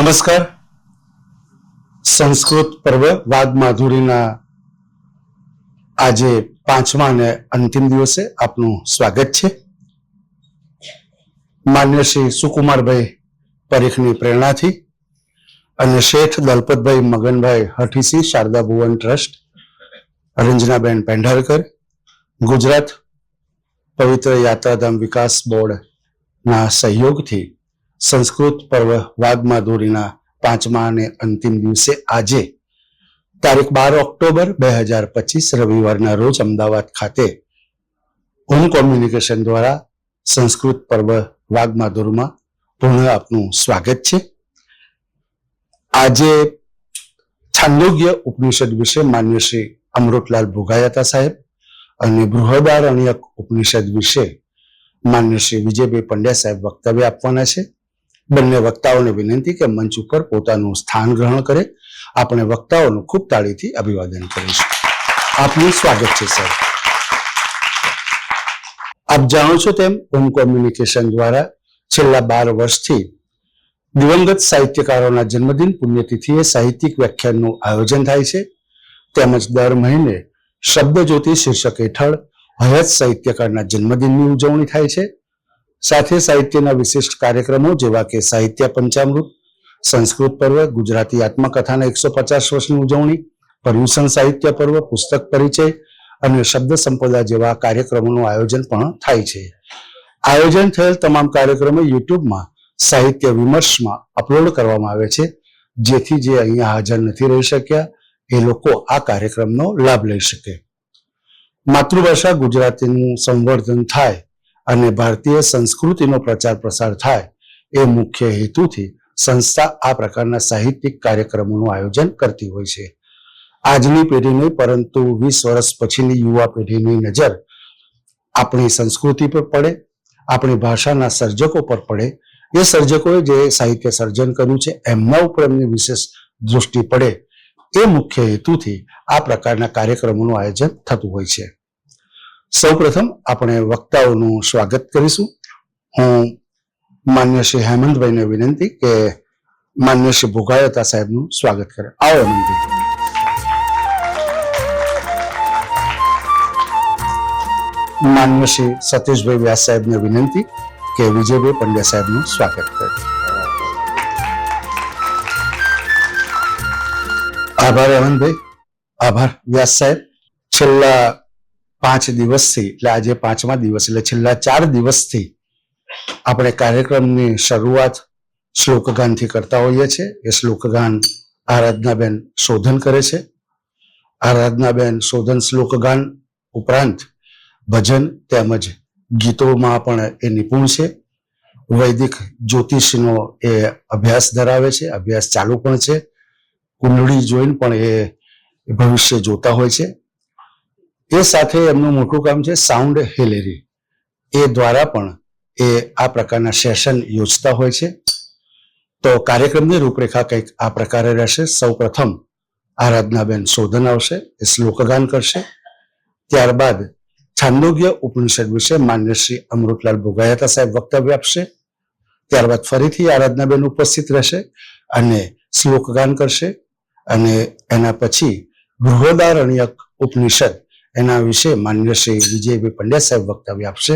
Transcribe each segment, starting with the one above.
નમસ્કાર. સંસ્કૃત પર્વ વાગ માધુરીના આજે 5મા અને અંતિમ દિવસે આપનું સ્વાગત છે. માન્ય શ્રી સુકુમારભાઈ પરીખની પ્રેરણાથી અને શેઠ દલપતભાઈ મગનભાઈ હઠીસી શારદા ભુવન ટ્રસ્ટ, રંજનાબેન પેંઢારકર, ગુજરાત પવિત્ર યાત્રાધામ વિકાસ બોર્ડના સહયોગથી સંસ્કૃત પર્વ વાગ માધુરીના 5મા અને અંતિમ દિવસે આજે તારીખ 12 ઓક્ટોબર 2025 રવિવારના રોજ અમદાવાદ ખાતે હોમ કોમ્યુનિકેશન દ્વારા સંસ્કૃત પર્વ વાગ માધુરીમાં પુનઃ આપનું સ્વાગત છે. આજે છાંદોગ્ય ઉપનિષદ વિશે માન્ય શ્રી અમૃતલાલ ભોગાયતા સાહેબ અને બૃહદારણ્યક ઉપનિષદ વિશે માન્ય શ્રી વિજયભાઈ પંડ્યા સાહેબ વક્તવ્ય આપવાના છે. બંને વક્તાઓને વિનંતી કે મંચ ઉપર પોતાનું સ્થાન ગ્રહણ કરે. આપણે વક્તાઓનું ખૂબ તાળીથી અભિવાદન કરીશું. આપનું સ્વાગત છે સર. આપ જાણો છો તેમ હોમ કોમ્યુનિકેશન દ્વારા છેલ્લા 12 વર્ષથી દિવંગત સાહિત્યકારોના જન્મદિન પુણ્યતિથિએ સાહિત્યિક વ્યાખ્યાનનું આયોજન થાય છે. તેમજ દર મહિને શબ્દ જ્યોતિ શીર્ષક હેઠળ હયાત સાહિત્યકારના જન્મદિનની ઉજવણી થાય છે. સાથે સાહિત્યના વિશિષ્ટ કાર્યક્રમો જેવા કે સાહિત્ય પંચામૃત, સંસ્કૃત પર્વ, ગુજરાતી આત્મકથાના 150 વર્ષની ઉજવણી, પર્યુષણ સાહિત્ય પર્વ, પુસ્તક પરિચય અને શબ્દ સંપદા જેવા કાર્યક્રમોનું આયોજન પણ થાય છે. આયોજન થયેલ તમામ કાર્યક્રમો યુટ્યુબમાં સાહિત્ય વિમર્શમાં અપલોડ કરવામાં આવે છે, જેથી જે અહીંયા હાજર નથી રહી શક્યા એ લોકો આ કાર્યક્રમનો લાભ લઈ શકે. માતૃભાષા ગુજરાતીનું સંવર્ધન થાય અને ભારતીય સંસ્કૃતિનો પ્રચાર પ્રસાર થાય એ મુખ્ય હેતુથી સંસ્થા આ પ્રકારના સાહિત્યિક કાર્યક્રમોનું આયોજન કરતી હોય છે. આજની પેઢી નહીં પરંતુ 20 વર્ષ પછીની યુવા પેઢીની નજર આપણી સંસ્કૃતિ પર પડે, આપણી ભાષાના સર્જકો પર પડે. એ સર્જકોએ જે સાહિત્ય સર્જન કર્યું છે એમના ઉપર એમની વિશેષ દૃષ્ટિ પડે એ મુખ્ય હેતુથી આ પ્રકારના કાર્યક્રમોનું આયોજન થતું હોય છે. સૌપ્રથમ આપણે વક્તાઓનું સ્વાગત કરીશું. હું માન્ય શ્રી હેમંતભાઈને વિનંતી કે માન્ય શ્રી ભોગાયતા સાહેબનું સ્વાગત કરે. આવો હેમંતભાઈ. માન્ય શ્રી સતીશભાઈ વ્યાસ સાહેબને વિનંતી કે વિજયભાઈ પંડ્યા સાહેબનું સ્વાગત કરે. આભાર હેમંતભાઈ. આભાર વ્યાસ સાહેબ. છેલ્લા 5 દિવસથી એટલે આજે 5મા દિવસ એટલે છેલ્લા 4 દિવસથી આપણે કાર્યક્રમની શરૂઆત શ્લોકગાનથી કરતા હોઈએ છીએ. એ શ્લોકગાન આરાધનાબેન શોધન કરે છે. આરાધનાબેન શોધન શ્લોકગાન ઉપરાંત ભજન તેમજ ગીતોમાં પણ એ નિપુણ છે. વૈદિક જ્યોતિષનો એ અભ્યાસ ધરાવે છે, અભ્યાસ ચાલુ પણ છે. કુંડળી જોઈને પણ એ ભવિષ્ય જોતા હોય છે. એ સાથે એમનું મોટું કામ છે સાઉન્ડ હિલેરી. એ દ્વારા પણ એ આ પ્રકારના સેશન યોજતા હોય છે. તો કાર્યક્રમની રૂપરેખા કંઈક આ પ્રકારે રહેશે. સૌ પ્રથમ આરાધનાબેન શોધન આવશે, એ શ્લોકગાન કરશે. ત્યારબાદ છાંદોગ્ય ઉપનિષદ વિશે માન્ય શ્રી અમૃતલાલ ભોગાયતા સાહેબ વક્તવ્ય આપશે. ત્યારબાદ ફરીથી આરાધનાબેન ઉપસ્થિત રહેશે અને શ્લોકગાન કરશે. અને એના પછી બૃહદારણ્યક ઉપનિષદ એના વિશે માન્ય શ્રી વિજયભાઈ પંડ્યા સાહેબ વક્તવ્ય આપશે.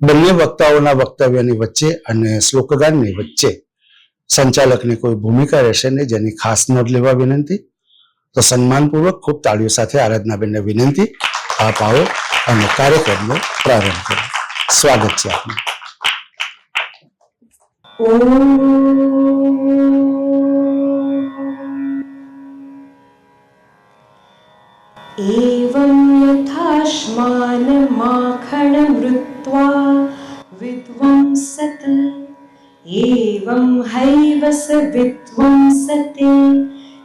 બંને વક્તાઓના વક્તવ્યની વચ્ચે અને શ્લોકગાનની વચ્ચે સંચાલકની કોઈ ભૂમિકા રહેશે નહીં, જેની ખાસ નોંધ લેવા વિનંતી. તો સન્માનપૂર્વક ખૂબ તાળીઓ સાથે આરાધનાબેનને વિનંતી આપ આવો અને કાર્યક્રમનો પ્રારંભ કરો. સ્વાગત છે આપનું. एवं यथाश्मानमाखणमृत्वा विध्वंसत् एवं हैव स विध्वंसते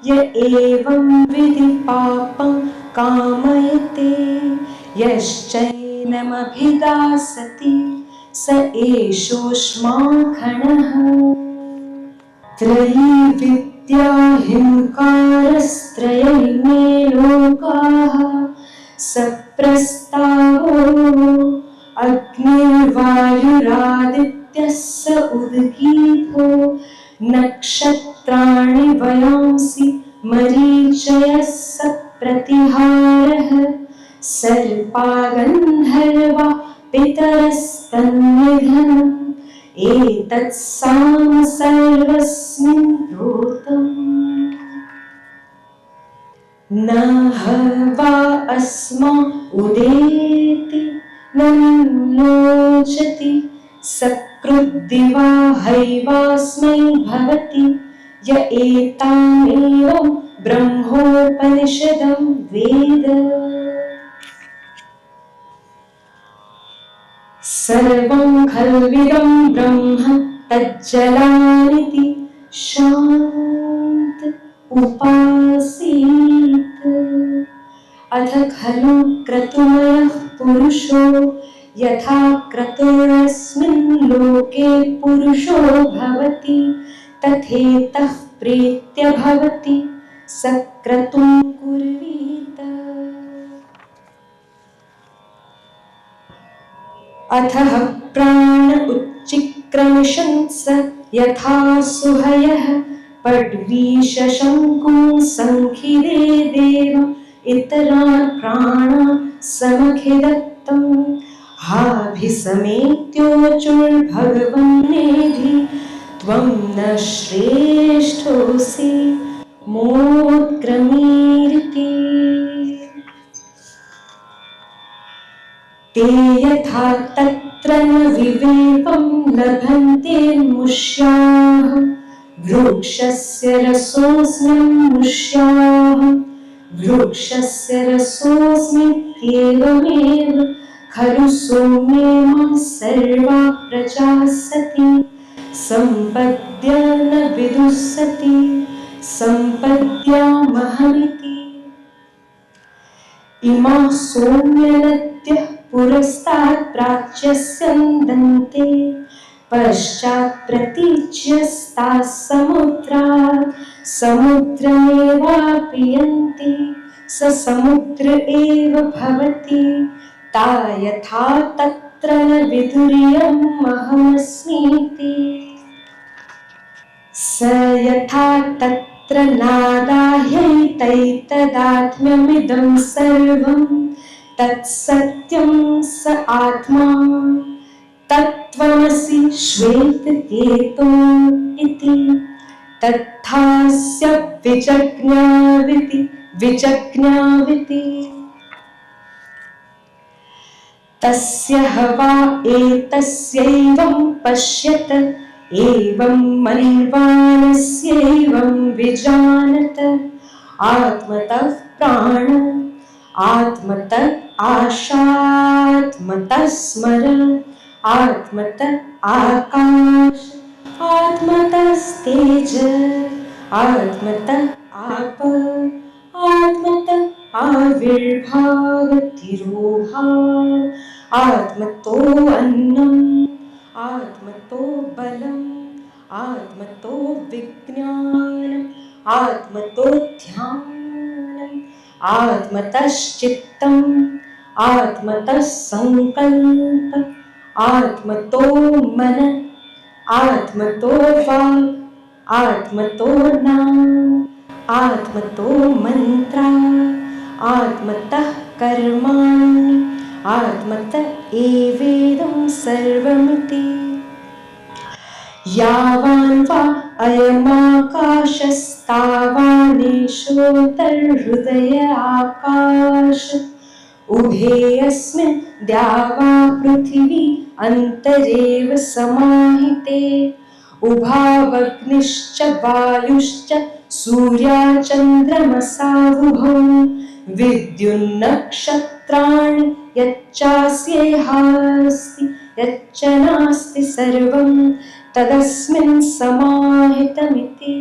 य एवं विधि पापं कामयते यश्चैनमभिदासति स एषोऽश्माखणः. त्रयी विद्याहिंकारस्त्रयैमे लोकाः सप्रस्तावो अग्निर्वायुरादित्यः स उद्गीतो नक्षत्र रक्षांसि मरीचयः सप्रतिहारः सर्पागन्धर्वा पितरस्तन्निधनम् एतत् साम सर्वस्मिन् प्रोतम् न हवा अस्मा उदेति न लोचति सकृद्दिवा हैवास्मै भवति य एतामेवं ब्रह्मोपनिषदं वेद सर्वं खल्विदं ब्रह्म तज्जलानिति शान्त उपासीत अथ खलु क्रतुमयः पुरुषो यथा क्रतुरस्मिन् लोके पुरुषो भवति तथेतः प्रीत्य भवति स क्रतुं कुर्वीत अथः प्राण उच्चिक्रमिषन् स यथा सुहयः पड्वीशशङ्कुं संखिदे देव इतरान् प्राणान् समखिदत्तं हाभिसमेत्योचुर्भगवन्नेधि त्वं न श्रेष्ठोऽसि मोत्क्रमीरिति ते यथा तत्र न विवेकं लभन्ते मुष्याः वृक्षस्य रसोऽस्म्यमुष्याः वृक्षस्य रसोऽस्मीत्येवमेव खलु सौम्येमा सर्वा प्रजाः सति सम्पद्य न विदुःसति सम्पद्यामहमिति इमाः सौम्यनद्यः पुरस्तात् प्राच्यस्यन्दन्ते पश्चात् प्रतीच्यस्ताः समुद्रात् समुद्रमेवापीयन्ति स समुद्र एव भवति ता यथा तत्र न विदुर्यम् अहमस्मीति स यथा तत्र नादाह्यैतैतदात्म्यमिदं सर्वं तत्सत्यं स आत्मा तत्त्वमसि श्वेतकेतो इति तथास्य विजज्ञाविति तस्य हवा एतस्यैवं पश्यत एवं मन्वानस्यैवं विजानत आत्मतः प्राण आत्मतः आशात्मतः स्मर आत्मतः आकाश आत्मतस्तेज आत्मतः आप आत्मतः आविर्भाव तिरोभाव आत्मतो अन्नम् आत्मतो बलम् आत्मतो विज्ञानम् आत्मतो ध्यानम् आत्मतश्चित्तम् आत्मतः संकल्प आत्मतो मन आत्मतो वाक् आत्मतो नाम आत्मतो मंत्रा आत्मतः कर्माणि आत्मतः एवेदं सर्वमिति यावान् वा अयमाकाशस्तावानेषोऽन्तर्हृदय आकाश उभे अस्मिन् द्यावा पृथिवी अन्तरेव समाहिते उभावग्निश्च वायुश्च सूर्याचन्द्रमसावुभौ विद्युन्नक्षत्राणि यच्चास्येहास्ति यच्च नास्ति सर्वं तदस्मिन् समाहितमिति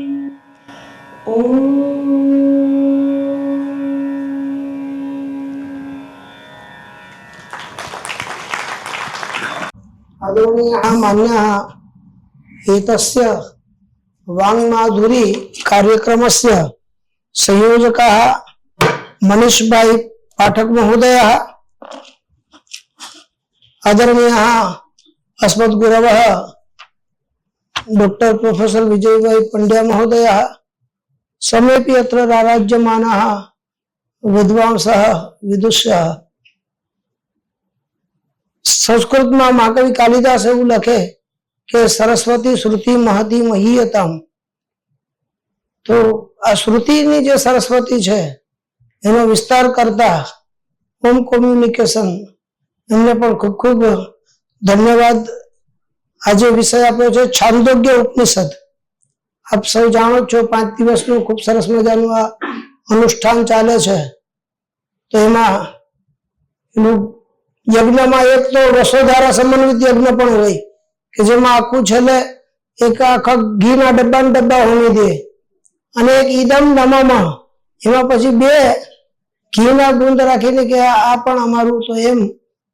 आदरणीयः मान्यः एतस्य वाङ्माधुरी कार्यक्रमस्य संयोजकः मनीषभाई पाठक महोदयः आदरणीयः अस्मद्गुरवः डॉक्टर प्रोफेसर विजयभाई पंड्या महोदयः સમેપી અત્ર રારાજ્યમાનઃ વિદ્વાંસઃ વિદુષઃ. સંસ્કૃતમાં મહાકવિ કાલિદાસ એવું લખે કે સરસ્વતી શ્રુતિ મહતી મહીયતમ. તો આ શ્રુતિની જે સરસ્વતી છે એનો વિસ્તાર કરતા હોમ કોમ્યુનિકેશન એમને પણ ખૂબ ખૂબ ધન્યવાદ. આજે વિષય આપ્યો છે છાંદોગ્ય ઉપનિષદ. આપ સૌ જાણો છો 5 દિવસનું ખૂબ સરસ મજાનું આ અનુષ્ઠાન ચાલે છે. તો એમાં યજ્ઞમાં એક તો વસોધારા સમન્વિત યજ્ઞ પણ હોય કે જેમાં આખું છેલ્લે એક આખા ઘીના ડબ્બા હોમી દે અને એક ઈદમ નમઃ એમાં પછી 2 ઘીના ગુંદ રાખીને કે આ પણ અમારું. તો એમ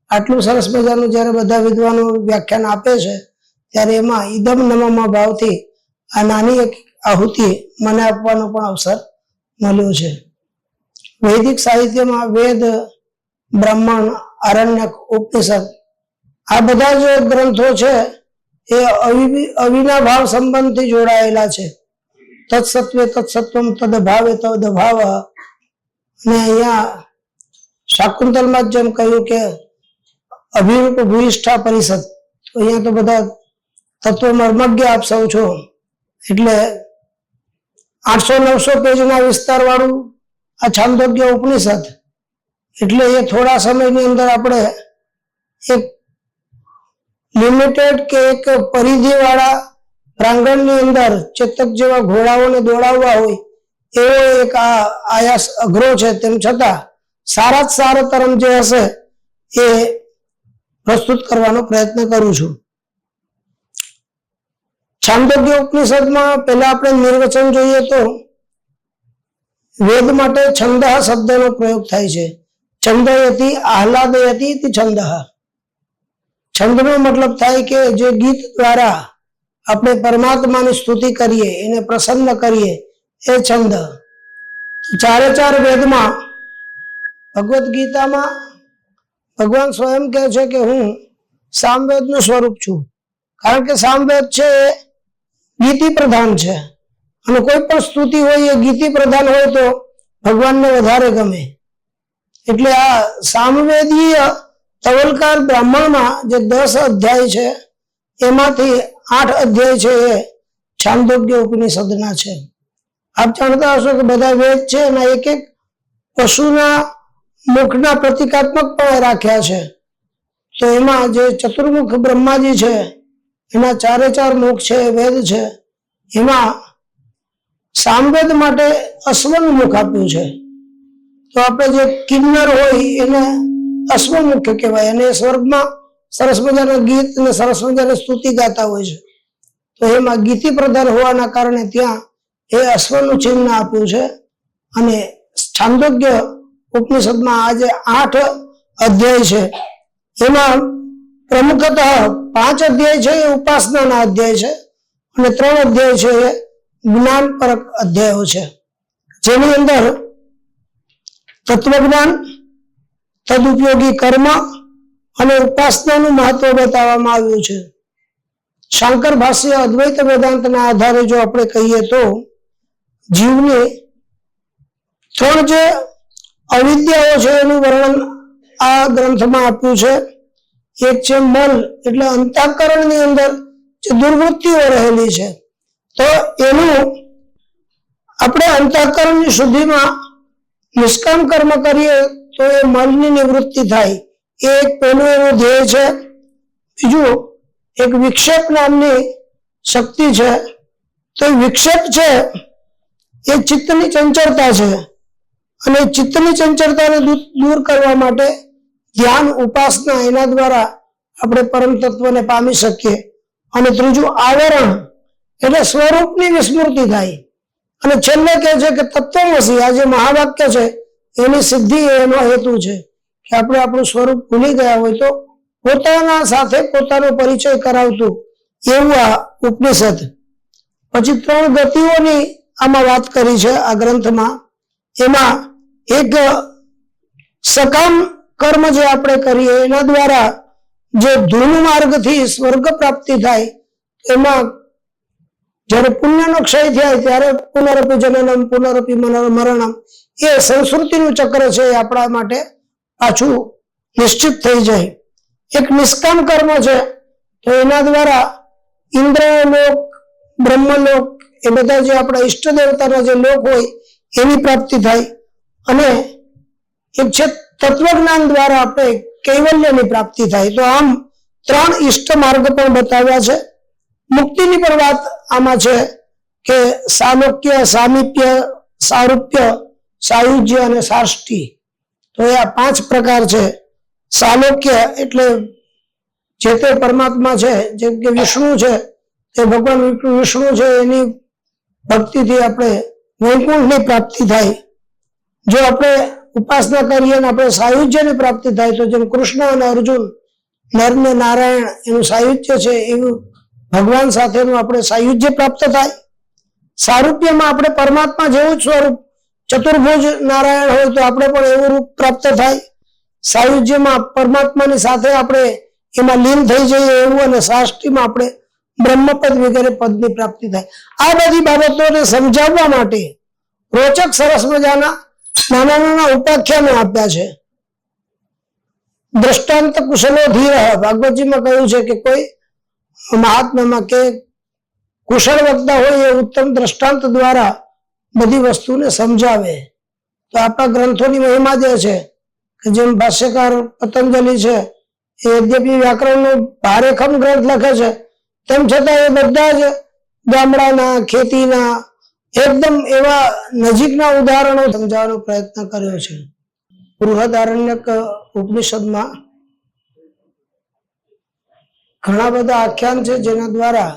આટલું સરસ મજાનું જયારે બધા વિદ્વાનો વ્યાખ્યાન આપે છે ત્યારે એમાં ઈદમ નમઃ ભાવથી આ નાની એક આહુતિ મને આપવાનો પણ અવસર મળ્યો છે. વૈદિક સાહિત્યમાં વેદ, બ્રાહ્મણ, આરણ્યક, ઉપનિષદ આ બધા જે ગ્રંથો છે એ અવિનાભાવ સંબંધથી જોડાયેલા છે. તત્સત્વે તત્સત્વમ તદભાવે તદભાવ. અને અહીંયા શાકુંતલમાં જેમ કહ્યું કે અભિરૂપ ભૂયિષ્ઠા પરિષદ. તો અહીંયા તો બધા તત્વ મર્મજ્ઞ આપ સૌ છો એટલે 800-900 પેજના વિસ્તાર વાળું આ છાંદોગ્ય ઉપનિષદ. એટલે એ થોડા સમયની અંદર આપણે એક લિમિટેડ કે એક પરિધિ વાળા પ્રાંગણની અંદર ચેતક જેવા ઘોડાઓને દોડાવવા હોય એવો એક આ આયાસ અઘરો છે. તેમ છતાં સારા તરમ જે હશે એ પ્રસ્તુત કરવાનો પ્રયત્ન કરું છું. છાંદોગ્ય ઉપનિષદમાં પહેલા આપણે નિર્વચન જોઈએ તો વેદ માટે છંદ શબ્દનો પ્રયોગ થાય છે. છંદયતિ આહલાદયતિ ઇતિ છંદ. છંદનો મતલબ થાય કે જે ગીત દ્વારા આપણે પરમાત્માની સ્તુતિ કરીએ, એને પ્રસન્ન કરીએ એ છંદ. 4 વેદમાં ભગવદ્ ગીતામાં ભગવાન સ્વયં કહે છે કે હું સામવેદનું સ્વરૂપ છું. કારણ કે સામવેદ છે એ ગીતિ પ્રધાન છે અને કોઈ પણ સ્તુતિ હોય એ ગીતિ પ્રધાન હોય તો ભગવાનને વધારે ગમે. એટલે આ સામવેદીય તવલકાર બ્રાહ્મણમાં જે 10 અધ્યાય છે એમાંથી 8 અધ્યાય છે એ છાંદોગ્ય ઉપનિષદના છે. આપ જાણતા હશો કે બધા વેદ છે એના એક પશુના મુખના પ્રતિકાત્મક પણ રાખ્યા છે. તો એમાં જે ચતુર્મુખ બ્રહ્માજી છે એના 4 મુખ છે, વેદ છે. એમાં સામવેદ માટે અશ્વનું મુખ આપ્યું છે. તો આપણે જે કિન્નર હોય એને અશ્વમુખ કહેવાય અને સ્વર્ગમાં સરસ મજાના ગીત અને સરસ મજાની સ્તુતિ ગાતા હોય છે. તો એમાં ગીતિ પ્રધાન હોવાના કારણે ત્યાં એ અશ્વનું ચિહ્ન આપ્યું છે. અને છાંદોગ્ય ઉપનિષદમાં આજે 8 અધ્યાય છે. એમાં પ્રમુખતઃ 5 અધ્યાય છે એ ઉપાસનાના અધ્યાય છે અને 3 અધ્યાય છે એ જ્ઞાનપરક અધ્યાયો છે. જેની અંદર તત્વજ્ઞાન, તદુપયોગી કર્મ અને ઉપાસનાનું મહત્વ બતાવવામાં આવ્યું છે. શાંકર ભાષ્ય અદ્વૈત વેદાંતના આધારે જો આપણે કહીએ તો જીવની 3 જે અવિદ્યાઓ છે એનું વર્ણન આ ગ્રંથમાં આપ્યું છે. એક છે મન, એટલે અંતઃકરણની અંદર જે દુર્વૃત્તિઓ રહેલી છે તો એનું આપણે અંતઃકરણની શુદ્ધિમાં નિષ્કામ કર્મ કરીએ તો એ મનની નિવૃત્તિ થાય. એ એક પહેલું એનું ધ્યેય છે. બીજું એક વિક્ષેપ નામની શક્તિ છે. તો વિક્ષેપ છે એ ચિત્તની ચંચળતા છે અને ચિત્તની ચંચળતાને દૂર કરવા માટે ધ્યાન, ઉપાસના એના દ્વારા આપણે પરમ તત્વને પામી શકીએ. અને ત્રીજું આવરણ એટલે સ્વરૂપની વિસ્મૃતિ થાય. અને છેલ્લે કહે છે કે તત્વમસી, આ જે મહાવાક્ય છે એની સિદ્ધિ એનો હેતુ છે કે આપણે આપણું સ્વરૂપ ભૂલી ગયા હોય તો પોતાના સાથે પોતાનો પરિચય કરાવતું એવું આ ઉપનિષદ. પછી 3 ગતિઓની આમાં વાત કરી છે આ ગ્રંથમાં. એમાં એક સકામ કર્મ જે આપણે કરીએ એના દ્વારા જે ધૂન માર્ગથી સ્વર્ગ પ્રાપ્તિ થાય એમાં જ્યારે પુણ્યનો ક્ષય થાય ત્યારે પુનરપી જનનમ પુનરપી મરણમ એ સંસ્કૃતિનું ચક્ર છે એ આપણા માટે પાછું નિશ્ચિત થઈ જાય. એક નિષ્કામ કર્મ છે તો એના દ્વારા ઇન્દ્રલોક, બ્રહ્મલોક એ બધા જે આપણા ઈષ્ટ દેવતાના જે લોક હોય એની પ્રાપ્તિ થાય. અને એક છે તત્વજ્ઞાન દ્વારા આપણે કૈવલ્યની પ્રાપ્તિ થાય. તો આમ 3 ઈષ્ટ માર્ગ પણ બતાવ્યા છે. મુક્તિની પણ વાત આમાં છે કે સાલોક્ય, સામીપ્ય, સારૂપ્ય, સાયુજ્ય અને સાષ્ટી. તો એ આ 5 પ્રકાર છે. સાલોક્ય એટલે જે તે પરમાત્મા છે, જેમ કે વિષ્ણુ છે, તે ભગવાન વિષ્ણુ છે, એની ભક્તિથી આપણે વૈકુંઠની પ્રાપ્તિ થાય. જો આપણે ઉપાસના કરીએ અને આપણે સાયુજ્યની પ્રાપ્તિ થાય તો જેમ કૃષ્ણ અને અર્જુન, નર ને નારાયણ એનું સાયુજ્ય છે, એવું ભગવાન સાથેનું આપણે સાયુજ્ય પ્રાપ્ત થાય. સારૂપ્યમાં આપણે પરમાત્મા જેવું જ સ્વરૂપ, ચતુર્ભુજ નારાયણ હોય તો આપણે પણ એવું રૂપ પ્રાપ્ત થાય. સાયુજ્યમાં પરમાત્માની સાથે આપણે એમાં લીન થઈ જઈએ એવું, અને સાષ્ટીમાં આપણે બ્રહ્મપદ વગેરે પદની પ્રાપ્તિ થાય. આ બધી બાબતોને સમજાવવા માટે રોચક સરસ મજાના નાના નાના ઉપાખ્યાનો આપ્યા છે. દ્રષ્ટાંત કુશલો ધીર, ભાગવતજીમાં કહ્યું છે કે કોઈ મહાત્મામાં કે કુશળ વક્તા હોય એ ઉત્તમ દ્રષ્ટાંત દ્વારા બધી વસ્તુને સમજાવે. તો આપણા ગ્રંથોની મહિમા જે છે કે જેમ ભાષ્યકાર પતંજલિ છે એ યદ્યપી વ્યાકરણનો ભારેખમ ગ્રંથ લખે છે, તેમ છતાં એ બધા જ ગામડાના, ખેતીના એકદમ એવા નજીકના ઉદાહરણો સમજાવવાનો પ્રયત્ન કર્યો છે. બૃહદારણ્યક ઉપનિષદમાં ઘણા બધા આખ્યાન છે જેના દ્વારા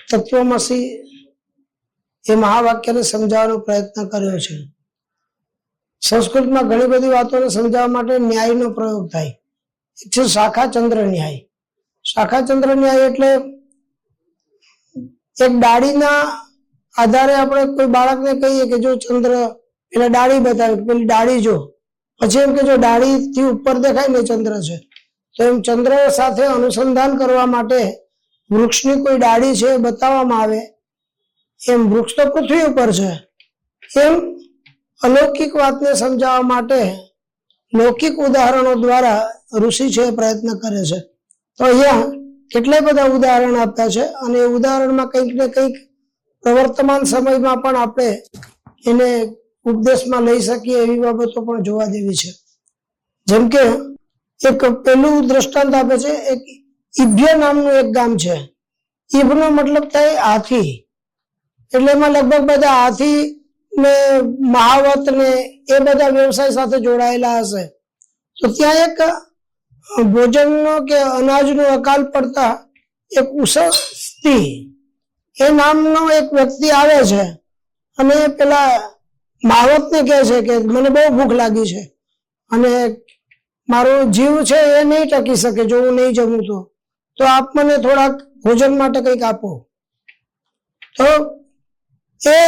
તત્વમસી એ મહાવાક્યને સમજાવવાનો પ્રયત્ન કર્યો છે. સંસ્કૃતમાં ઘણી બધી વાતોને સમજાવવા માટે ન્યાયનો પ્રયોગ થાય. એક છે શાખાચંદ્ર ન્યાય. શાખાચંદ્ર ન્યાય એટલે એક ડાળીના આધારે આપણે કોઈ બાળકને કહીએ કે જો ચંદ્ર, એટલે ડાળી બતાવે, પેલી ડાળી જો, પછી એમ કે જો ડાળીથી ઉપર દેખાય ને ચંદ્ર છે, તો એમ ચંદ્ર સાથે અનુસંધાન કરવા માટે વૃક્ષની કોઈ ડાળી છે એ બતાવવામાં આવે. એમ વૃક્ષ તો પૃથ્વી ઉપર છે, એમ અલૌકિક વાતને સમજાવવા માટે લૌકિક ઉદાહરણો દ્વારા ઋષિ છે પ્રયત્ન કરે છે. તો અહીંયા કેટલાય બધા ઉદાહરણ આપ્યા છે, અને એ ઉદાહરણમાં કંઈક ને કંઈક પ્રવર્તમાન સમયમાં પણ આપણે એને ઉપદેશમાં લઈ શકીએ એવી બાબતો પણ જોવા જેવી છે. જેમ કે એક પેલું દ્રષ્ટાંત આપે છે, એક ઇભ્ય નામનું એક ગામ છે. ઇભનો મતલબ થાય હાથી, એટલે એમાં લગભગ બધા હાથી ને મહાવત ને એ બધા વ્યવસાય સાથે જોડાયેલા હશે. તો ત્યાં એક ભોજનનો કે અનાજનો અકાલ પડતા એક ઉસસ્તી એ નામનો એક વ્યક્તિ આવે છે, અને પેલા મહાવતને કહે છે કે મને બહુ ભૂખ લાગી છે અને મારો જીવ છે એ નહીં ટકી શકે જો હું નહીં જમું તો આપ મને થોડાક ભોજન માટે કંઈક આપો. તો એ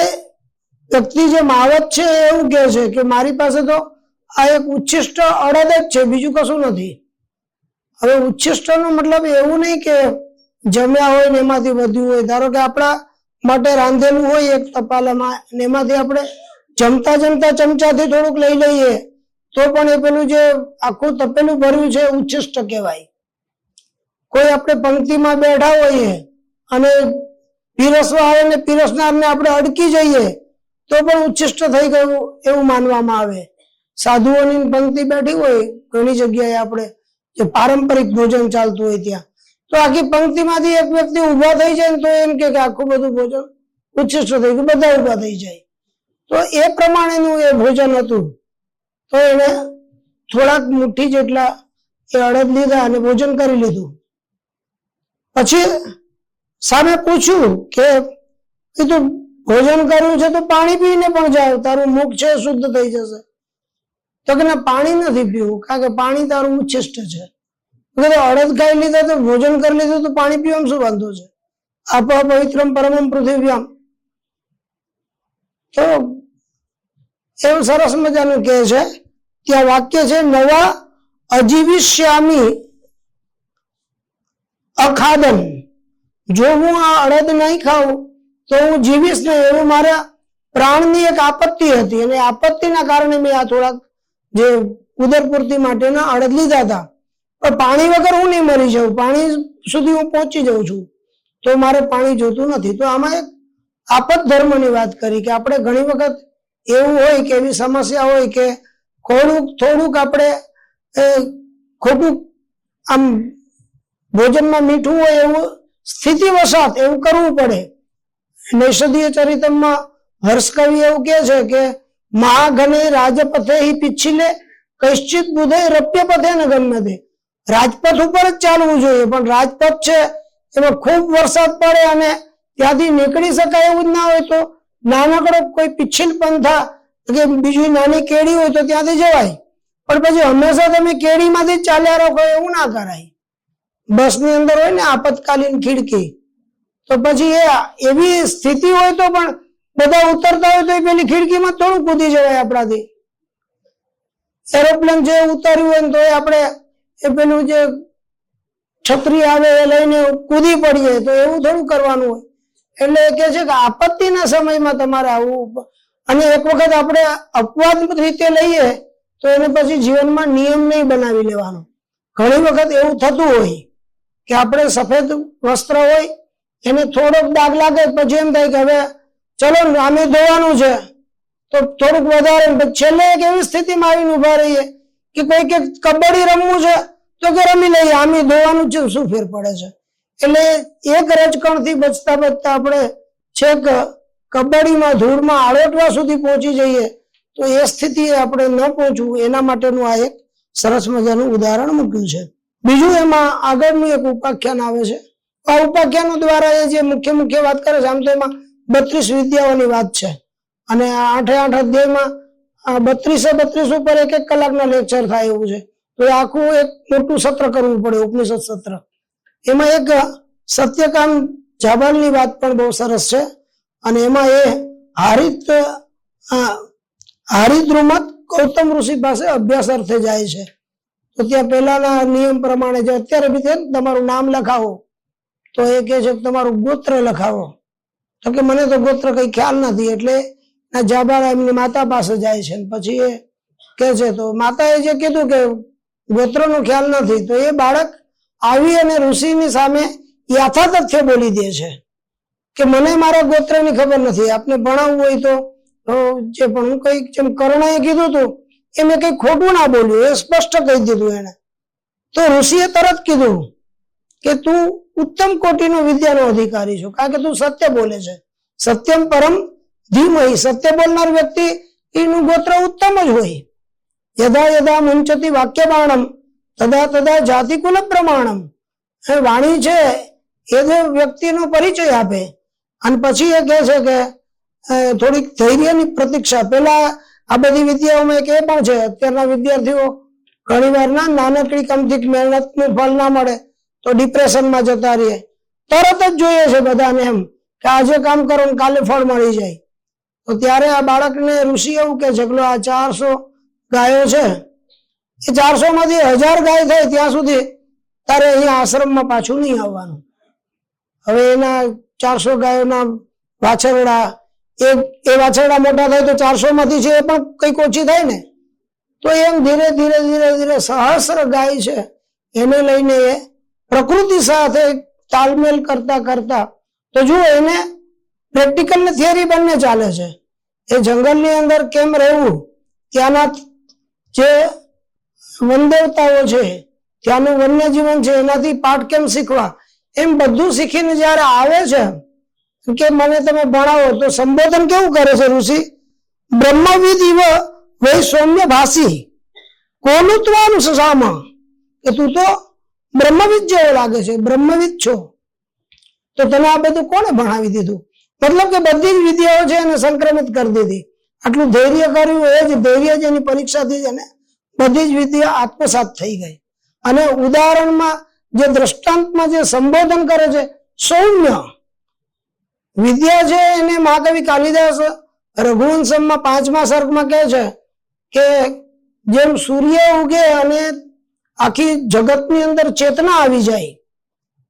વ્યક્તિ જે મહાવત છે એવું કહે છે કે મારી પાસે તો આ એક ઉચ્છિષ્ટ અડદ જ છે, બીજું કશું નથી. હવે ઉચ્છિષ્ટનો મતલબ એવું નહીં કે જમ્યા હોય ને એમાંથી વધ્યું હોય. ધારો કે આપણા માટે રાંધેલું હોય એક તપાલામાં, ને એમાંથી આપણે જમતા જમતા ચમચાથી થોડુંક લઈ લઈએ તો પણ એ પેલું જે આખું તપેલું ભર્યું છે ઉચ્છિષ્ટ કહેવાય. કોઈ આપણે પંક્તિમાં બેઠા હોઈએ અને પીરસવા આવે ને પીરસનારને આપણે અડકી જઈએ તો પણ ઉચ્છિષ્ટ થઈ ગયું એવું માનવામાં આવે. સાધુઓની પંક્તિ બેઠી હોય ઘણી જગ્યાએ, આપણે જે પારંપરિક ભોજન ચાલતું હોય ત્યાં, તો આખી પંક્તિમાંથી એક વ્યક્તિ ઉભા થઈ જાય ને તો એમ કે આખું બધું ભોજન ઉચ્છિષ્ટ થઈ ગયું, બધા ઉભા થઈ જાય. તો એ પ્રમાણેનું એ ભોજન હતું. તો એને થોડાક મુઠ્ઠી જેટલા એ અડદ લીધા અને ભોજન કરી લીધું. પછી સામે પૂછ્યું કે તું ભોજન કર્યું છે તો પાણી પીને પણ જાવ, તારું મુખ છે શુદ્ધ થઈ જશે. તો કે ના, પાણી નથી પીવું, કારણ કે પાણી તારું ઉચ્છિષ્ટ છે. અડદ ખાઈ લીધા તો ભોજન કરી લીધું તો પાણી પીવામાં શું વાંધો છે? આપો પવિત્રમ પરમમ પૃથ્વ્યામ. તો એવું સરસ મજાનું કહે છે, ત્યાં વાક્ય છે નવા અજીવિષ્યામી અખાદન જો હું આ અડદ નહીં ખાઉં તો હું જીવીશ નહીં, એવું મારા પ્રાણની એક આપત્તિ હતી અને આપત્તિના કારણે મેં આ થોડાક જે ઉદરપૂર્તિ માટેના અડદ લીધા હતા. પણ પાણી વગર હું નહીં મરી જાઉં, પાણી સુધી હું પહોંચી જાઉં છું, તો મારે પાણી જોતું નથી. તો આમાં એક આપત ધર્મની વાત કરી કે આપણે ઘણી વખત એવું હોય કે એવી સમસ્યા હોય કે થોડુંક આપણે ખોટું આમ ભોજનમાં મીઠું હોય એવું સ્થિતિવશાત એવું કરવું પડે. નૈષધીય ચરિતમમાં હર્ષકવિ એવું કહે છે કે મહાઘને રાજપથે હિ પિચ્છિલે કૈશ્ચિત બુધે રપ્ય પથે ન ગમ્યતે. રાજપથ ઉપર જ ચાલવું જોઈએ, પણ રાજપથ છે એમાં ખૂબ વરસાદ પડે અને ત્યાંથી નીકળી શકાય એવું જ ના હોય તો નાનકડો કોઈ પિચ્છિલ પંથા કે બીજી નાની કેડી હોય તો ત્યાંથી જવાય. પણ પછી હંમેશા તમે કેડીમાંથી ચાલ્યા રાખો એવું ના કરાય. બસની અંદર હોય ને આપતકાલીન ખિડકી, તો પછી એવી સ્થિતિ હોય તો પણ બધા ઉતરતા હોય તો એ પેલી ખિડકીમાં થોડું કૂદી જવાય આપણાથી. એરોપ્લેન જે ઉતાર્યું હોય ને તો આપણે એ પેલું જે છત્રી આવે એ લઈને કૂદી પડીએ, તો એવું થોડું કરવાનું હોય. એટલે એ કહે છે કે આપત્તિના સમયમાં તમારે આવું, અને એક વખત આપણે અપવાદ રીતે લઈએ તો એને પછી જીવનમાં નિયમ નહીં બનાવી લેવાનો. ઘણી વખત એવું થતું હોય કે આપણે સફેદ વસ્ત્ર હોય એને થોડોક ડાઘ લાગે પછી એમ થાય કે હવે ચલો આમે ધોવાનું છે તો થોડુંક વધારે, છેલ્લે એક એવી સ્થિતિમાં આવીને ઉભા રહીએ કે કોઈ કે કબડ્ડી રમવું છે તો કે રમી લઈએ, આમે ધોવાનું છે, શું ફેર પડે છે. એટલે એક રજકણથી બચતા બચતા આપણે છેક કબડ્ડીમાં ધૂળમાં આળોટવા સુધી પહોંચી જઈએ, તો એ સ્થિતિએ આપણે ન પહોંચવું એના માટેનું આ એક સરસ મજાનું ઉદાહરણ મૂક્યું છે. બીજું એમાં આગળનું એક ઉપાખ્યાન આવે છે. આ ઉપાખ્યાનો દ્વારા એ જે મુખ્ય વાત કરે છે, આમ તો એમાં 32 વિદ્યાઓની વાત છે અને 8 અધ્યાયમાં 32 ઉપર 1 કલાકના લેક્ચર થાય એવું છે. તો આખું એક મોટું સત્ર કરવું પડે, ઉપનિષદ સત્ર. એમાં એક સત્યકામ જાબાલની વાત પણ બહુ સરસ છે અને એમાં એ હારિદ્રુમત ગૌતમ ઋષિ પાસે અભ્યાસ અર્થે જાય છે. તો ત્યાં પહેલાના નિયમ પ્રમાણે જે અત્યારે બી છે તમારું નામ લખાવો, તો એ કહે છે તમારું ગોત્ર લખાવો. તો કે મને તો ગોત્ર કઈ ખ્યાલ નથી, એટલે જાબાળા એમની માતા પાસે જાય છે. પછી એ કહે છે, તો માતાએ જે કીધું કે ગોત્રનો ખ્યાલ નથી, તો એ બાળક આવી અને ઋષિની સામે યથાતથ્ય બોલી દે છે કે મને મારા ગોત્રની ખબર નથી, આપને ભણાવવું હોય તો જે પણ હું કઈ જેમ કર્ણએ કીધું હતું એ મેં કઈ ખોટું ના બોલ્યું, એ સ્પષ્ટ કહી દીધું એને. તો ઋષિએ તરત કીધું કે તું ઉત્તમ કોટીનો વિદ્યાનો અધિકારી છો, કારણ કે તું સત્ય બોલે છે. સત્યમ પરમ ધીમહિ, સત્ય બોલનાર વ્યક્તિ એનું ગોત્ર ઉત્તમ જ હોય. યદા યદા મુંચતી વાક્ય બાણમ તદા તદા જાતિ કુલ પ્રમાણમ. વાણી છે એ જે વ્યક્તિનો પરિચય આપે. અને પછી એ કહે છે કે થોડીક ધૈર્યની પ્રતીક્ષા. પેલા આ બધી વિદ્યાઓમાં એક એ પણ છે, અત્યારના વિદ્યાર્થીઓ ઘણી વાર નાનકડી કમથી મહેનતનું ફળ ના મળે તો ડિપ્રેશનમાં જતા રહીએ. તરત જ જોઈએ છે બધાને એમ કે આજે કામ કરો ને કાલે ફળ મળી જાય. તો ત્યારે આ બાળકને ઋષિ એવું કે છે કે આ 400 ગાયો છે, એ 400 માંથી 1000 ગાય થાય ત્યાં સુધી તારે અહીંયા આશ્રમમાં પાછું નહીં આવવાનું. હવે એના 400 ગાયોના વાછરડા, એ વાછરડા મોટા થાય તો 400 માંથી છે એ પણ કઈક ઓછી થાય ને. તો એમ ધીરે ધીરે સહસ્ર ગાય છે એને લઈને એ પ્રકૃતિ સાથે તાલમેલ કરતા કરતા, તો જુઓ એને પ્રેક્ટિકલ ને થિયરી બંને ચાલે છે. એ જંગલની અંદર કેમ રહેવું, ત્યાંના જે વનદેવતાઓ છે, ત્યાંનું વન્ય જીવન છે, એનાથી પાઠ કેમ શીખવા, એમ બધું શીખીને જયારે આવે છે કે મને તમે ભણાવો, તો સંબોધન કેવું કરે છે ઋષિ? બ્રહ્મવિદ ઇવ વૈ સૌમ્ય ભાષી કોનું ત્વાનું સસામાં, કે તું તો બ્રહ્મવિદ જેવો લાગે છે, બ્રહ્મવિદ છો. તો તને આ બધું કોને ભણાવી દીધું? મતલબ કે બધી જ વિદ્યાઓ છે એને સંક્રમિત કરી દીધી. આટલું ધૈર્ય કર્યું, એ જ ધૈર્ય જેની પરીક્ષાથી છે ને બધી જ વિદ્યા આત્મસાત થઈ ગઈ. અને ઉદાહરણમાં જે દ્રષ્ટાંતમાં જે સંબોધન કરે છે સૌમ્ય વિદ્યા છે, એને મહાકવિ કાલિદાસ રઘુવંશમમાં 5મા સર્ગમાં કહે છે કે જેમ સૂર્ય ઉગે અને આખી જગતની અંદર ચેતના આવી જાય,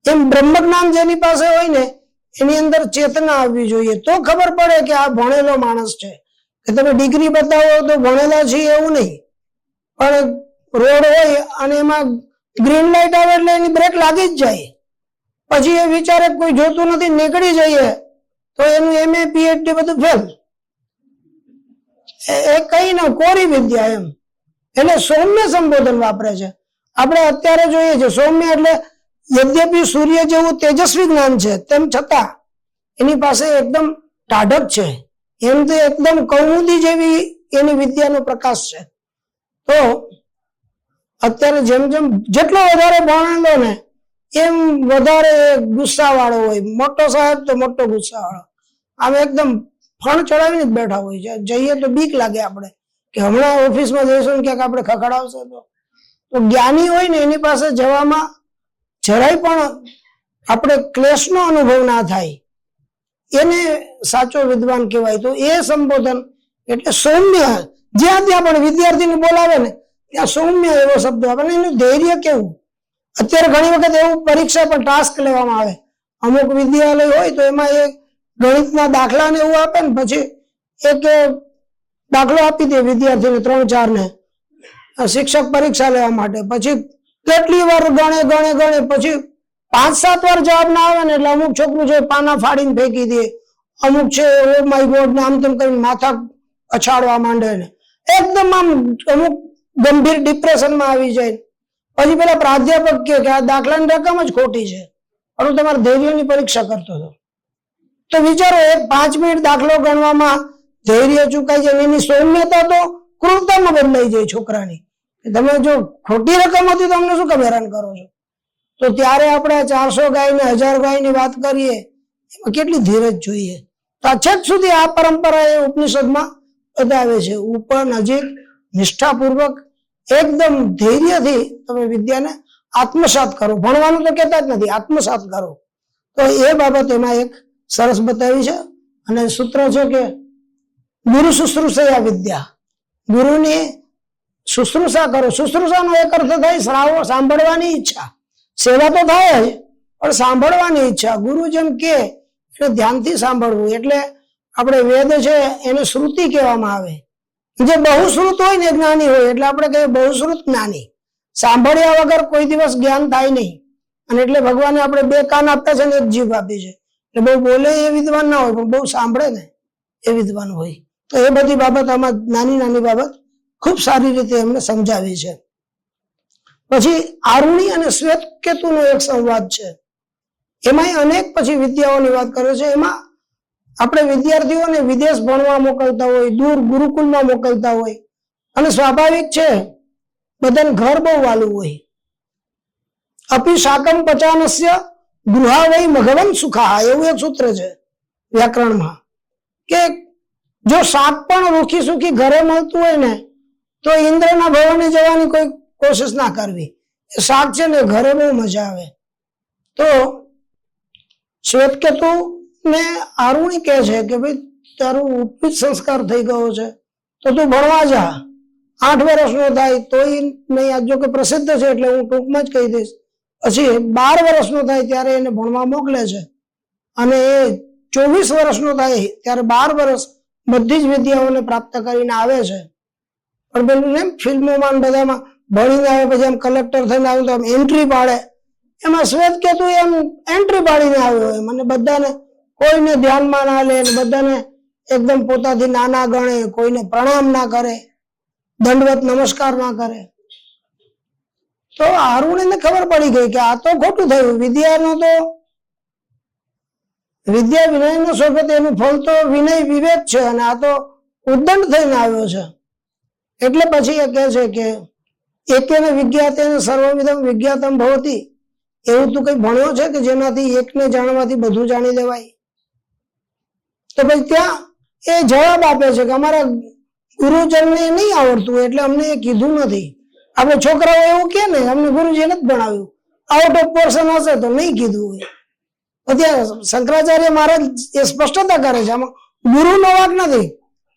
એમ બ્રહ્મ જ્ઞાન જેની પાસે હોય ને એની અંદર ચેતના આવવી જોઈએ, તો ખબર પડે કે આ ભણેલો માણસ છે. કે તમે ડિગ્રી બતાવો તો ભણેલા છીએ એવું નહીં, પણ રોડ હોય અને એમાં ગ્રીન લાઇટ આવે એટલે એની બ્રેક લાગી જ જાય, પછી એ વિચારે કોઈ જોતું નથી નીકળી જઈએ તો એનું MA PhD બધું ફેલ. એ કઈ ન કોરી વિદ્યા એમ. એટલે સૌમ્ય સંબોધન વાપરે છે. આપણે અત્યારે જોઈએ છે સૌમ્ય એટલે યદ્યપિ સૂર્ય જેવું તેજસ્વી જ્ઞાન છે તેમ છતાં એની પાસે એકદમ ટાઢક છે, એમ તો એકદમ કૌમુદી જેવી એની વિદ્યાનો પ્રકાશ છે. તો અત્યારે જેમ જેમ જેટલો વધારે ભણેલો ને એમ વધારે ગુસ્સા વાળો હોય, મોટો સાહેબ તો મોટો ગુસ્સા વાળો, આમ એકદમ ફણ ચડાવીને જ બેઠા હોય છે. જઈએ તો બીક લાગે આપણે કે હમણાં ઓફિસમાં જઈશું ને ક્યાંક આપણે ખખડાવશે તો જ્ઞાની હોય ને એની પાસે જવામાં જરાય પણ આપણે ક્લેશનો અનુભવ ના થાય, એને સાચો વિદ્વાન કહેવાય. તો એ સંબોધન એટલે સૌમ્ય, જ્યાં ત્યાં પણ વિદ્યાર્થીને બોલાવે ને ત્યાં સૌમ્ય એવો શબ્દ આપણે એનું ધૈર્ય કેવું. અત્યારે ઘણી વખત એવું પરીક્ષા પર ટાસ્ક લેવામાં આવે, અમુક વિદ્યાલય હોય તો એમાં એ ગણિતના દાખલા ને એવું આપે ને પછી એક દાખલો આપી દે વિદ્યાર્થીને 3-4 ને શિક્ષક પરીક્ષા લેવા માટે, પછી કેટલી વાર ગણે પછી 5-7 વાર જવાબ ના આવે ને એટલે અમુક છોકરું છે પાના ફાડીને ફેંકી દે, અમુક છે ઓ માય ગોડ ને આમ તેમ કરીને માથા અછાડવા માંડે ને એકદમ આમ અમુક ગંભીર ડિપ્રેશનમાં આવી જાય. પછી પેલા પ્રાધ્યાપક કે આ દાખલાની રકમ જ ખોટી છે, પણ તમારા ધૈર્યની પરીક્ષા કરતો હતો. તો વિચારો, એક 5 મિનિટ દાખલો ગણવામાં ધૈર્ય ચૂકાઈ જાય, એની સૌમ્યતા તો ક્રૂરતામાં બદલાઈ જાય છોકરાની. તમે જો ખોટી રકમ હતી તો અમને શું કામ હેરાન કરો છો? તો ત્યારે આપણે 400 ગાય ને 1000 ગાય ની વાત કરીએ એમાં કેટલી ધીરજ જોઈએ. તો છેક સુધી આ પરંપરા એ ઉપનિષદમાં બતાવે છે. ઉપર નજીક નિષ્ઠાપૂર્વક એકદમ ધૈર્યથી તમે વિદ્યાને આત્મસાત કરો. ભણવાનું તો કહેતા જ નથી, આત્મસાત કરો. તો એ બાબત એમાં એક સરસ બતાવી છે. અને સૂત્ર છે કે ગુરુ શુશ્રૂષયા વિદ્યા, ગુરુની શુશ્રૂષા કરો. શુશ્રૂષાનો એક અર્થ થાય શ્રાવો, સાંભળવાની ઈચ્છા. સેવા તો થાય જ પણ સાંભળવાની ઈચ્છા. ગુરુ જેમ કે એટલે ધ્યાનથી સાંભળવું. એટલે આપણે વેદ છે એને શ્રુતિ કહેવામાં આવે. જે બહુશ્રુત હોય ને જ્ઞાની હોય એટલે આપણે કહીએ બહુશ્રુત જ્ઞાની. સાંભળ્યા વગર કોઈ દિવસ જ્ઞાન થાય નહીં. અને એટલે ભગવાને આપણે 2 કાન આપ્યા છે ને 1 જીભ આપી છે. એટલે બહુ બોલે એ વિદ્વાન ના હોય, પણ બહુ સાંભળે ને એ વિદ્વાન હોય. તો એ બધી બાબત આમાં નાની બાબત ખૂબ સારી રીતે એમને સમજાવી છે. પછી આરુણી અને શ્વેત કેતુનો એક સંવાદ છે, એમાં અનેક પછી વિદ્યાઓની વાત કરે છે. એમાં આપણે વિદ્યાર્થીઓને વિદેશ ભણવા મોકલતા હોય, દૂર ગુરુકુલમાં મોકલતા હોય, અને સ્વાભાવિક છે બધાને ઘર બહુ વાલું હોય. અપી શાકમ પચાનસ્ય ગૃહા વૈ મઘવન સુખા, એવું એક સૂત્ર છે વ્યાકરણમાં કે જો શાક પણ રૂખી સુખી ઘરે મળતું હોય ને તો ઇન્દ્રના ભવને જવાની કોઈ કોશિશ ના કરવી. એ શાક છે ને ઘરે બહુ મજા આવે. તો શ્વેતકેતુ ને આરુણી કહે છે કે ભાઈ તારું ઉપીત સંસ્કાર થઈ ગયો છે તો તું ભણવા જા. 8 વર્ષનો થાય તોય નહીં, આ જો કે પ્રસિદ્ધ છે એટલે હું ટૂંકમાં જ કહી દઈશ. પછી 12 વર્ષનો થાય ત્યારે એને ભણવા મોકલે છે, અને એ 24 વર્ષનો થાય ત્યારે 12 વર્ષ બધી જ વિદ્યાઓને પ્રાપ્ત કરીને આવે છે. પણ પેલું ને ફિલ્મોમાં બધામાં ભણીને આવે પછી આમ કલેક્ટર થઈને આવ્યું તો આમ એન્ટ્રી પાડે, એમાં શ્વેતકેતુ એમ એન્ટ્રી પાડીને આવ્યો હોય. મને બધાને કોઈને ધ્યાનમાં ના લે, બધાને એકદમ પોતાથી નાના ગણે, કોઈને પ્રણામ ના કરે, દંડવત નમસ્કાર ના કરે. તો આરુણીને ખબર પડી ગઈ કે આ તો ખોટું થયું. વિદ્યાનો તો વિદ્યા વિનયનો સ્વગત, એનું ફળ તો વિનય વિવેક છે, અને આ તો ઉદ્દંડ થઈને આવ્યો છે. એટલે પછી એ કહે છે કે એકેન વિજ્ઞાતેન સર્વમિદં વિજ્ઞાતમ ભવતિ. એવું તું કઈ ભણ્યો છે કે જેનાથી એકને જાણવાથી બધું જાણી લેવાય? તો પછી ત્યાં એ જવાબ આપે છે કે અમારા ગુરુજનને નહીં આવડતું એટલે અમને એ કીધું નથી. આપણે છોકરાઓ એવું કે ને અમને ગુરુજીએ નથી ભણાવ્યું, આઉટ ઓફ પોર્શન હશે તો નહીં કીધું હોય. ત્યાં શંકરાચાર્ય મહારાજ એ સ્પષ્ટતા કરે છે, આમાં ગુરુનો વાક નથી,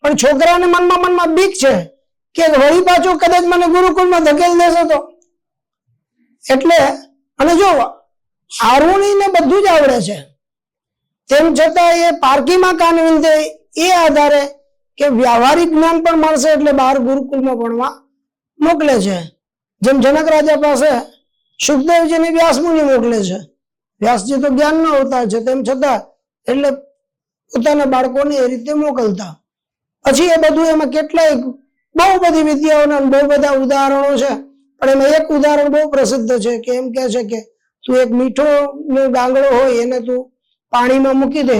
પણ છોકરાને મનમાં બીક છે કે વળી પાછું કદાચ મને ગુરુકુળમાં ધકેલ દેશે તો. એટલે અને જો આરુણીને બધું જ આવડે છે, તેમ છતાં એ પારકીમાં કાન વિંધે એ આધારે કે વ્યવહારિક જ્ઞાન પણ મળશે એટલે બહાર ગુરુકુળમાં ભણવા મોકલે છે. જેમ જનક રાજા પાસે સુખદેવજીને વ્યાસ મુનિ મોકલે છે. વ્યાસજી તો જ્ઞાનનો અવતાર છે, તેમ છતાં એટલે પોતાના બાળકોને એ રીતે મોકલતા. પછી એ બધું એમાં કેટલાય બહુ બધી વિદ્યાઓના બહુ બધા ઉદાહરણો છે, પણ એમાં એક ઉદાહરણ બહુ પ્રસિદ્ધ છે કે એમ કહે છે કે તું એક મીઠો નો ગાંગડો હોય એને તું પાણીમાં મૂકી દે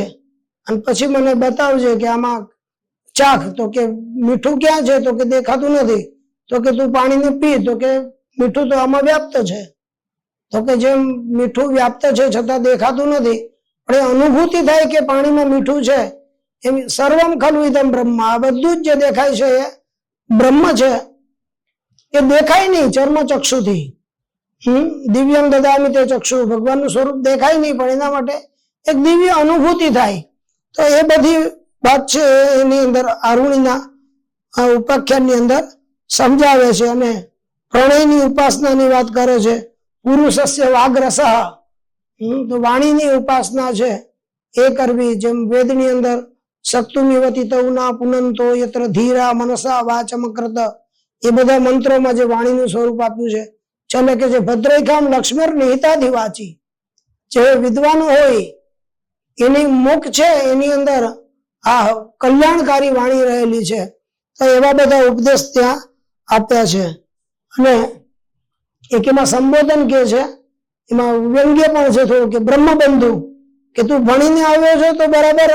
અને પછી મને બતાવજે કે આમાં ચાખ. તો કે મીઠું ક્યાં છે? તો કે દેખાતું નથી. તો કે તું પાણીને પી. તો કે મીઠું તો આમાં વ્યાપ્ત છે. તો કે જેમ મીઠું વ્યાપ્ત છે છતાં દેખાતું નથી, પણ એ અનુભૂતિ થાય કે પાણીમાં મીઠું છે. એમ સર્વમ ખલુ ઇદમ બ્રહ્મ, આ બધું જ જે દેખાય છે એ બ્રહ્મ છે. એ દેખાય નહીં ચર્મ ચક્ષુથી. દિવ્યમ દદામિ તે ચક્ષુ, ભગવાનનું સ્વરૂપ દેખાય નહીં, પણ એના માટે એક દિવ્ય અનુભૂતિ થાય. તો એ બધી વાત છે એની અંદર આરુણીના ઉપાખ્યાનની અંદર સમજાવે છે. અને પ્રણયની ઉપાસનાની વાત કરે છે. પુરુષસ્ય વાગ્રસઃ, તો વાણીની ઉપાસના છે એ કરવી. જેમ વેદની અંદર શક્તુમિવતી તૌના પુનંતો યત્ર ધીરા મનસા વાચમકૃત, એ બધા મંત્રોમાં જે વાણીનું સ્વરૂપ આપ્યું છે. ચાલે કે જે ભદ્રૈકામ લક્ષ્મીર નિહિતાધિ વાચી, જે વિદ્વાનો હોય એની મુખ છે એની અંદર આ કલ્યાણકારી વાણી રહેલી છે. તો એવા બધા ઉપદેશ ત્યાં આપ્યા છે. અને એક એમાં સંબોધન કે છે, એમાં વ્યંગ્ય પણ છે થોડું કે બ્રહ્મબંધુ, કે તું ભણીને આવ્યો છો તો બરાબર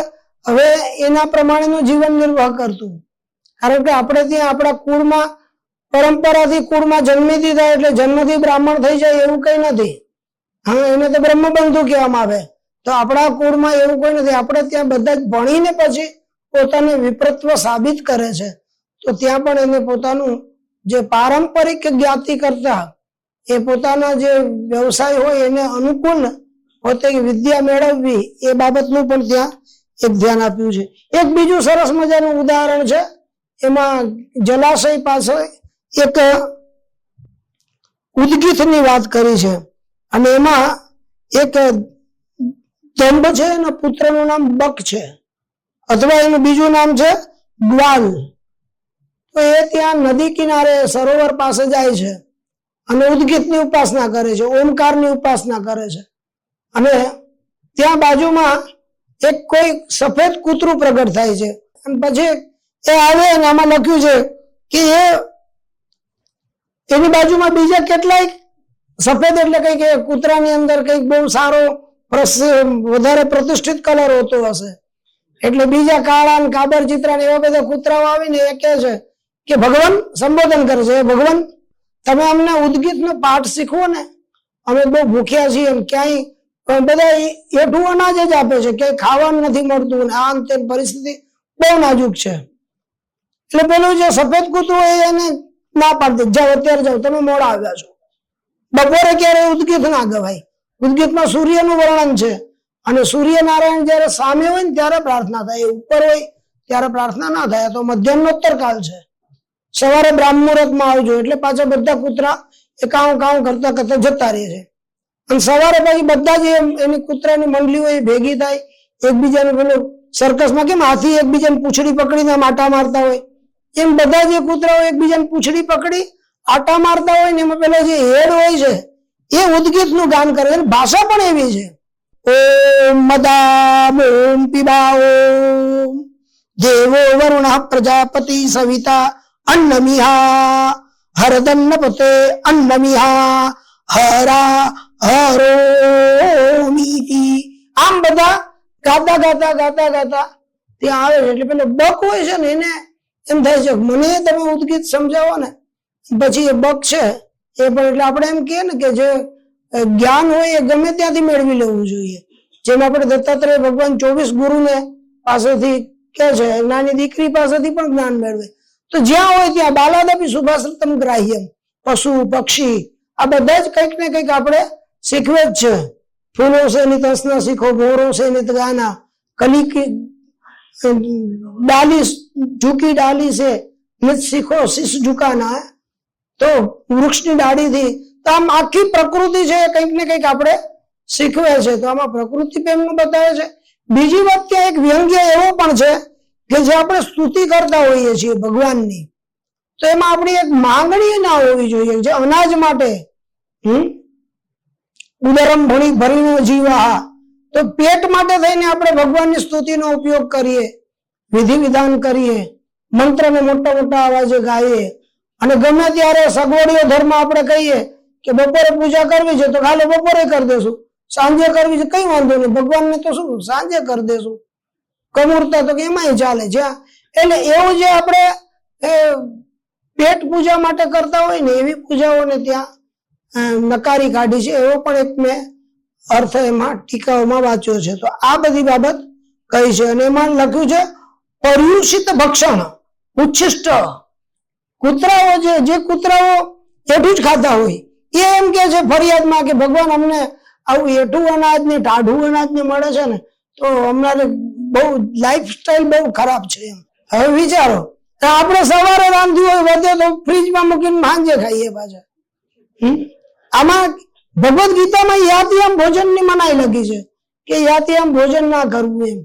હવે એના પ્રમાણેનું જીવન નિર્વાહ કરતું. કારણ કે આપણે ત્યાં આપણા કુળમાં પરંપરાથી કુળમાં જન્મીથી થાય એટલે જન્મથી બ્રાહ્મણ થઈ જાય એવું કઈ નથી. હા, એને તો બ્રહ્મબંધુ કહેવામાં આવે. તો આપણા કુળમાં એવું કોઈ નથી. આપણે ત્યાં બધા જ ભણીને પછી પોતાને વિપ્રત્વ સાબિત કરે છે. તો ત્યાં પણ એને પોતાનું જે પારંપરિક જ્ઞાતિ કરતા એ પોતાના જે વ્યવસાય હોય એને અનુકૂળ પોતે વિદ્યા મેળવવી એ બાબતનું પણ ત્યાં એક ધ્યાન આપ્યું છે. એક બીજું સરસ મજાનું ઉદાહરણ છે. એમાં જલાશય પાસે એક ઉદગીથની વાત કરી છે. અને એમાં એક દંભ છે, એના પુત્રનું નામ બક છે, અથવા એનું બીજું નામ છે ગ્વાલ. તો એ ત્યાં નદી કિનારે સરોવર પાસે જાય છે અને ઉદગીથની ઉપાસના કરે છે, ઓમકારની ઉપાસના કરે છે. અને ત્યાં બાજુમાં એક કોઈ સફેદ કૂતરું પ્રગટ થાય છે. અને પછી એ આવે અને આમાં લખ્યું છે કે એની બાજુમાં બીજા કેટલાય સફેદ એટલે કઈક કૂતરાની અંદર કઈક બહુ સારો વધારે પ્રતિષ્ઠિત કલર હોતો હશે. એટલે બીજા કાળા ને કાબર ચિત્રા એવા બધા કૂતરાઓ આવીને એ કહે છે કે ભગવાન સંબોધન કરે છે, ભગવાન તમે અમને ઉદગીતનો પાઠ શીખવો ને, અમે બહુ ભૂખ્યા છીએ, ક્યાંય બધા એઠું અનાજ જ આપે છે, ક્યાંય ખાવાનું નથી મળતું, ને આ અંતે પરિસ્થિતિ બહુ નાજુક છે. એટલે પેલું જે સફેદ કૂતરું એને ના પાડતી, જાઓ અત્યારે જાઓ, તમે મોડા આવ્યા છો. બપોરે ક્યારે ઉદગીત ના ગવાય. ઉદગીતમાં સૂર્યનું વર્ણન છે અને સૂર્યનારાયણ જયારે સામે હોય ને ત્યારે પ્રાર્થના થાય, ઉપર હોય ત્યારે પ્રાર્થના ના થાય. તો મધ્યાહ્નોત્તર કાળ છે, સવારે બ્રાહ્મ મુહૂર્તમાં આવજો. એટલે પાછા બધા કૂતરા એ કાઉ કાઉ કરતા કરતા જતા રહે છે. અને સવારે પછી બધા જ એની કૂતરાની મંડળી હોય ભેગી થાય, એકબીજાને પેલું સર્કસમાં કેમ હાથી એકબીજાને પૂંછડી પકડીને આટા મારતા હોય, એમ બધા જે કૂતરાઓ એકબીજાને પૂંછડી પકડી આટા મારતા હોય ને એમાં પેલા જે હેડ હોય છે એ ઉદગીત નું ગાન કરે. ભાષા પણ એવી છે. ઓમ મદામ ઓમ પીબા ઓમ દેવો વરુણ પ્રજાપતિ સવિતા અન્નમિહા હરદન્નપતે અન્નમિહા હરા હરોમિતિ. આમ બધા ગાતા ગાતા ગાતા ગાતા ત્યાં આવે છે. એટલે પેલો બક હોય છે ને એને એમ થાય છે મને તમે ઉદગીત સમજાવો ને. પછી એ બક છે એ પણ એટલે આપણે એમ કહીએ ને કે જે જ્ઞાન હોય એ ગમે ત્યાંથી મેળવી લેવું જોઈએ. જેમ આપણે દત્તાત્રેય ભગવાન 24 ગુરુને પાસેથી કે છે, નાની દીકરી પાસેથી પણ જ્ઞાન મેળવે. તો જ્યાં હોય ત્યાં બાલાદપી શુભાશ્રિતમ ગ્રાહ્યમ, પશુ પક્ષી આ બધા જ કંઈક ને કંઈક આપણે શીખવે જ છે. ફૂલો સે નિત હસના શીખો, ભોરો સે નિત ગાના, કલી કી ડાલી ઝૂકી ડાલી સે નિત શીખો શીશ ઝુકાના. તો વૃક્ષની ડાળીથી તો આમ આખી પ્રકૃતિ છે કંઈક ને કંઈક આપણે શીખવે છે. તો આમાં પ્રકૃતિ પ્રેમનું બતાવે છે. બીજી વાત ત્યાં એક વ્યંગ્ય એવો પણ છે કે જે આપણે સ્તુતિ કરતા હોઈએ છીએ ભગવાનની, તો એમાં આપણી એક માંગણી ના હોવી જોઈએ. જે અનાજ માટે ઉદરમ ભરીનો જીવા, તો પેટ માટે થઈને આપણે ભગવાનની સ્તુતિનો ઉપયોગ કરીએ, વિધિ વિધાન કરીએ, મંત્રને મોટા મોટા અવાજે ગાઈએ, અને ગમે ત્યારે સગવડીઓ ધર્મ આપણે કહીએ કે બપોરે પૂજા કરવી છે તો કાલે બપોરે કરી દેશું, સાંજે કરવી છે કઈ વાંધો નહીં, ભગવાનને તો શું સાંજે કરી દેશું, કમૂરતા તો એમાંય ચાલે છે. એટલે એવું જે આપણે પેટ પૂજા માટે કરતા હોય ને એવી પૂજાઓને ત્યાં નકારી કાઢી છે. એવો પણ એક મેં અર્થ એમાં ટીકાઓમાં વાંચ્યો છે. તો આ બધી બાબત કહી છે. અને એમાં લખ્યું છે પર્યુષિત ભક્ષણ ઉચ્છિષ્ટ. કૂતરાઓ જે કૂતરાઓ એઠું જ ખાતા હોય એ એમ કે છે ફરિયાદમાં કે ભગવાન અમને આવું એઠું અનાજ ને ટાઢું અનાજ ને મળે છે ને તો અમારે બહુ લાઈફ સ્ટાઈલ બહુ ખરાબ છે એમ. હવે વિચારો આપણે સવારે રાંધ્યું હોય વધે તો ફ્રીજમાં મૂકીને સાંજે ખાઈએ પાછા. આમાં ભગવદ ગીતામાં યાતિયામ ભોજન ની મનાઈ લખી છે કે યાતિયામ ભોજન ના કરવું એમ.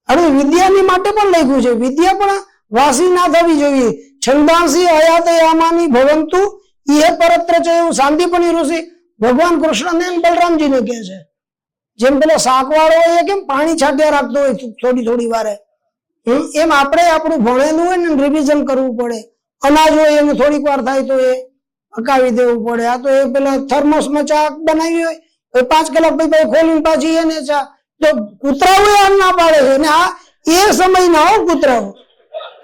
હવે વિદ્યાની માટે પણ લખ્યું છે, વિદ્યા પણ વાસી ના થવી જોઈએ. છંદાંસી અયાતયામાની ભવંતુ ઇહે પરત્ર છે એવું શાંતિપની ઋષિ ભગવાન કૃષ્ણને બલરામજીને કહે છે. જેમ પેલો શાકવાળો હોય કેમ પાણી છાંટ્યા રાખતો હોય થોડી થોડી વારે, એમ આપણે આપણું ભણેલું હોય ને રિવિઝન કરવું પડે. અનાજ હોય એને થોડીક વાર થાય તો એ પકાવી દેવું પડે. આ તો એ પેલા થર્મોસમાં ચા બનાવી હોય 5 કલાક પછી ખોલીને પાછી એને ચા, તો કૂતરાઓ આમ ના પાડે છે ને આ એ સમય ના હો કૂતરાઓ.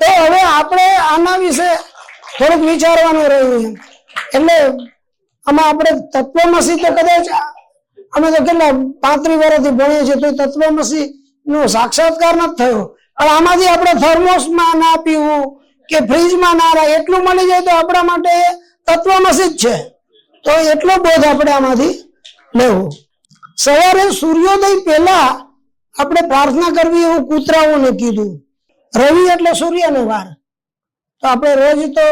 તો હવે આપણે આના વિશે થોડુંક વિચારવાનું રહ્યું એમ. એટલે આમાં આપણે તત્વમસી તો કદાચ અમે તો કેટલા 35 વર્ષથી ભણીએ છીએ તો તત્વમસી નો સાક્ષાત્કાર નથી થયો. પણ આમાંથી આપણે થર્મોસમાં ના પીવું કે ફ્રીજમાં ના રહે એટલું મળી જાય તો આપણા માટે તત્વમસી જ છે. તો એટલો બોધ આપણે આમાંથી લેવું. સવારે સૂર્યોદય પહેલા આપણે પ્રાર્થના કરવી એવું કૂતરાઓને કીધું. રવિ એટલે સૂર્યનો વાર, તો આપણે રોજ તો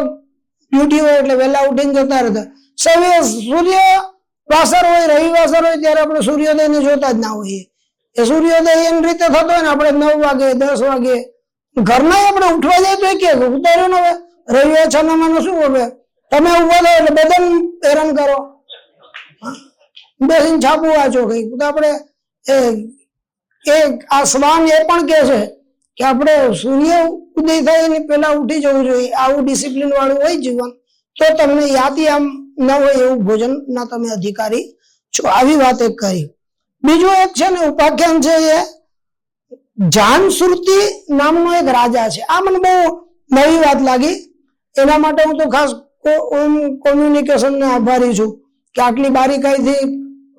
ડ્યુટી હોય એટલે વહેલા ઉઠીને જતા રહેતા. સવારે સૂર્ય વાસર હોય રવિવાસર હોય ત્યારે આપણે સૂર્યોદયને જોતા જ ના હોઈએ. એ સૂર્યોદય એની રીતે થતો હોય ને આપણે 9 વાગે 10 વાગે ઘરના આપણે ઉઠવા જાય તો કે ઉતાર્યો ને હવે રવિવાર છાનામાં શું હવે તમે ઉભા થયો એટલે બદન હેરાન કરો, બેસીને છાપું વાંચો કઈ. તો આપણે આ શ્વાન એ પણ કે છે કે આપણે સૂર્ય ઉદય થાય એની પહેલા ઉઠી જવું જોઈએ. આવું ડિસિપ્લિન વાળું હોય જીવન તો તમને યાદી આમ ન હોય એવું ભોજન ના તમે અધિકારી છો. આવી વાત એક કરી. બીજું એક છે ને ઉપાખ્યાન છે એ જાનશ્રુતિ નામનો એક રાજા છે. આ મને બહુ નવી વાત લાગી. એના માટે હું તો ખાસ કોમ્યુનિકેશન ને આભારી છું કે આટલી બારીકાઈથી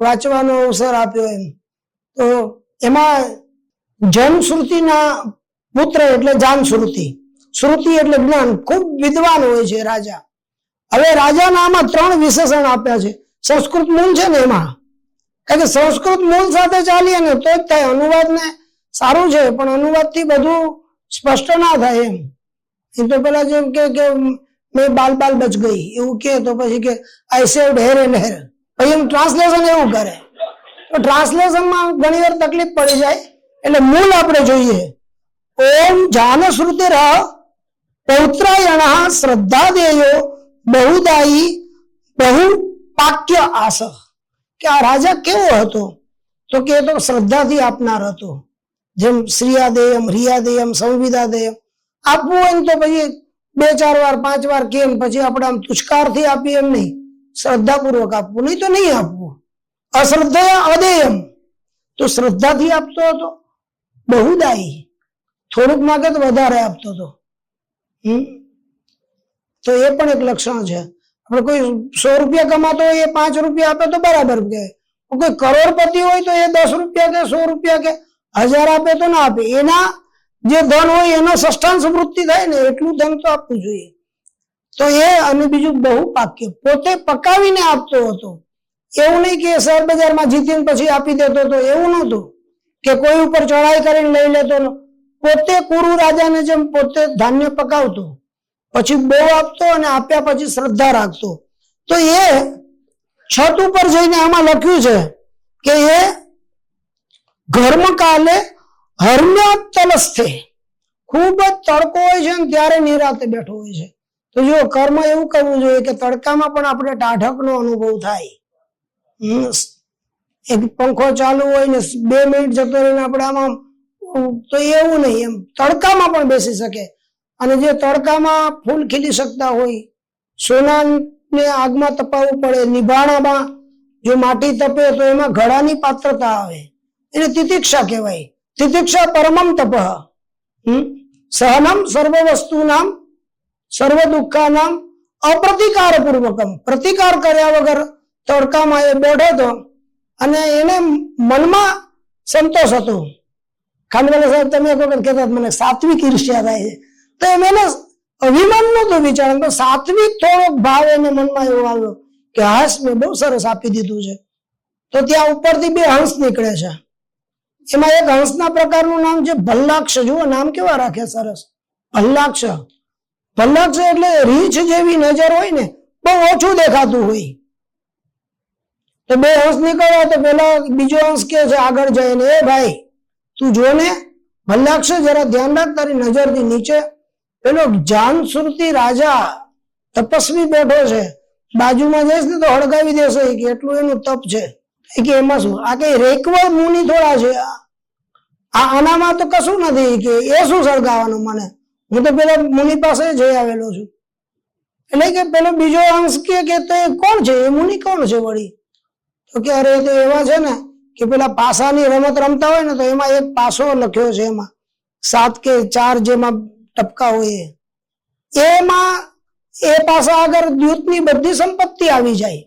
વાંચવાનો અવસર આપ્યો એમ. તો એમાં જનશ્રુતિના પુત્ર એટલે જાનશ્રુતિ. શ્રુતિ એટલે જ્ઞાન, ખૂબ વિદ્વાન હોય છે રાજા. હવે રાજાના આમાં 3 વિશેષણ આપ્યા છે. સંસ્કૃત મૂળ છે ને એમાં, કારણ કે સંસ્કૃત મૂળ સાથે ચાલીએ ને તો જ થાય. અનુવાદ ને સારું છે પણ અનુવાદ થી બધું સ્પષ્ટ ના થાય એમ. એ તો પેલા જેમ કે મેં બાલ બચ ગઈ એવું કે તો પછી કે આઈ સેવ્ડ હેર એન્ડ હેર, પછી એમ ટ્રાન્સલેશન એવું કરે તો ટ્રાન્સલેશનમાં ઘણી વાર તકલીફ પડી જાય. એટલે મૂળ આપણે જોઈએ. ઓમ જાનશ્રુતિર પૌત્રાયણ શ્રદ્ધાદેયો બહુદાયી બહુ પાક્ય આસ. કે આ રાજા કેવો હતો તો કે તો શ્રદ્ધાથી આપનાર હતો. જેમ શ્રીયાદેયમ રિયાદેયમ સંવિદાદેયમ આપવું હોય ને તો પછી 2-4 વાર 5 વાર કેમ, પછી આપણે આમ તુષ્કારથી આપીએ એમ નહીં, શ્રદ્ધાપૂર્વક આપવું, નહીં તો નહીં આપવું. અશ્રદ્ધા અદેયમ, તો શ્રદ્ધાથી આપતો હતો. બહુદાયી, થોડુંક માગે તો વધારે આપતો હતો. તો એ પણ એક લક્ષણ છે. આપણે કોઈ 100 રૂપિયા કમાતો હોય એ 5 રૂપિયા આપે તો બરાબર કહેવાય. કોઈ કરોડપતિ હોય તો એ 10 રૂપિયા કે 100 રૂપિયા કે 1000 આપે તો ના આપે. એના જે ધન હોય એનો ષષ્ઠાંશ વૃત્તિ થાય ને એટલું ધન તો આપવું જોઈએ. તો એ અને બીજું બહુ પાક્ય, પોતે પકાવીને આપતો હતો. એવું નહીં કે શેર બજારમાં જીતીને પછી આપી દેતો હતો, એવું નહોતું કે કોઈ ઉપર ચડાઈ કરીને લઈ લેતો. પોતે કુરુ રાજાને જેમ પોતે ધાન્ય પકાવતો પછી બહુ આપતો અને આપ્યા પછી શ્રદ્ધા રાખતો. તો એ છત ઉપર જઈને આમાં લખ્યું છે કે એ ઘર્મ કાલે હર્મ્યાતલસ્થે, ખૂબ જ તડકો હોય છે ને ત્યારે નિરાતે બેઠો હોય છે. તો જો કર્મ એવું કરવું જોઈએ કે તડકામાં પણ આપણે ટાઢકનો અનુભવ થાય. એક પંખો ચાલુ હોય ને 2 મિનિટ જતો રહીને આપણે આમાં, તો એવું નહીં, એમ તડકામાં પણ બેસી શકે. અને જે તડકામાં ફૂલ ખીલી શકતા હોય, સોનાને આગમાં તપાવવું પડે, નિભાણામાં જો માટી તપે તો એમાં ઘડાની પાત્રતા આવે, એને તિતિક્ષા કહેવાય. તિતિક્ષા પરમમ તપઃ. સહનમ સર્વ વસ્તુનામ સર્વ દુઃખાનામ અપ્રતિકાર પૂર્વકમ. પ્રતિકાર કર્યા વગર તડકામાં એ બેઠો હતો અને એને મનમાં સંતોષ હતો. ખાંડવાલા સાહેબ તમે એક વખત કહેતા મને સાત્વિક ઈર્ષ્યા થાય છે, તો એમ એને અભિમાન નહોતું વિચાર, તો સાત્વિક થોડોક ભાવ એને મનમાં એવો આવ્યો કે હાસ મેં બહુ સરસ આપી દીધું છે. તો ત્યાં ઉપરથી 2 હંસ નીકળે છે. એમાં એક હંસના પ્રકારનું નામ છે ભલ્લાક્ષ. જુઓ નામ કેવા રાખે સરસ, ભલ્લાક્ષ. ભલ્લાક્ષ એટલે રીંછ જેવી નજર હોય ને, બહુ ઓછું દેખાતું હોય. તો 2 હંસ નીકળ્યા તો પેલા બીજો હંસ કે છે આગળ જઈને, એ ભાઈ તું જો ને, ભલ્લાક્ષ જરા ધ્યાન રાખ, તારી નજરથી નીચે પેલો જાનસુરતી રાજા તપસ્વી બેઠો છે, બાજુમાં જઈશ ને તો હળગાવી દેશે કે એટલું એનું તપ છે. કે એમાં શું, આ કઈ રેકવળ મુનિ થોડા છે, આનામાં તો કશું નથી, કે એ શું સળગાવવાનું મને, હું તો પેલા મુનિ પાસે જઈ આવેલો છું. એટલે કે પેલો બીજો અંશ કે તો એ કોણ છે, એ મુનિ કોણ છે વળી? તો કે અરે તો એવા છે ને કે પેલા પાસાની રમત રમતા હોય ને, તો એમાં એક પાસો લખ્યો છે, એમાં 7 કે 4 જેમાં ટપકા હોય, એમાં એ પાસા આગળ દ્યુતની બધી સંપત્તિ આવી જાય.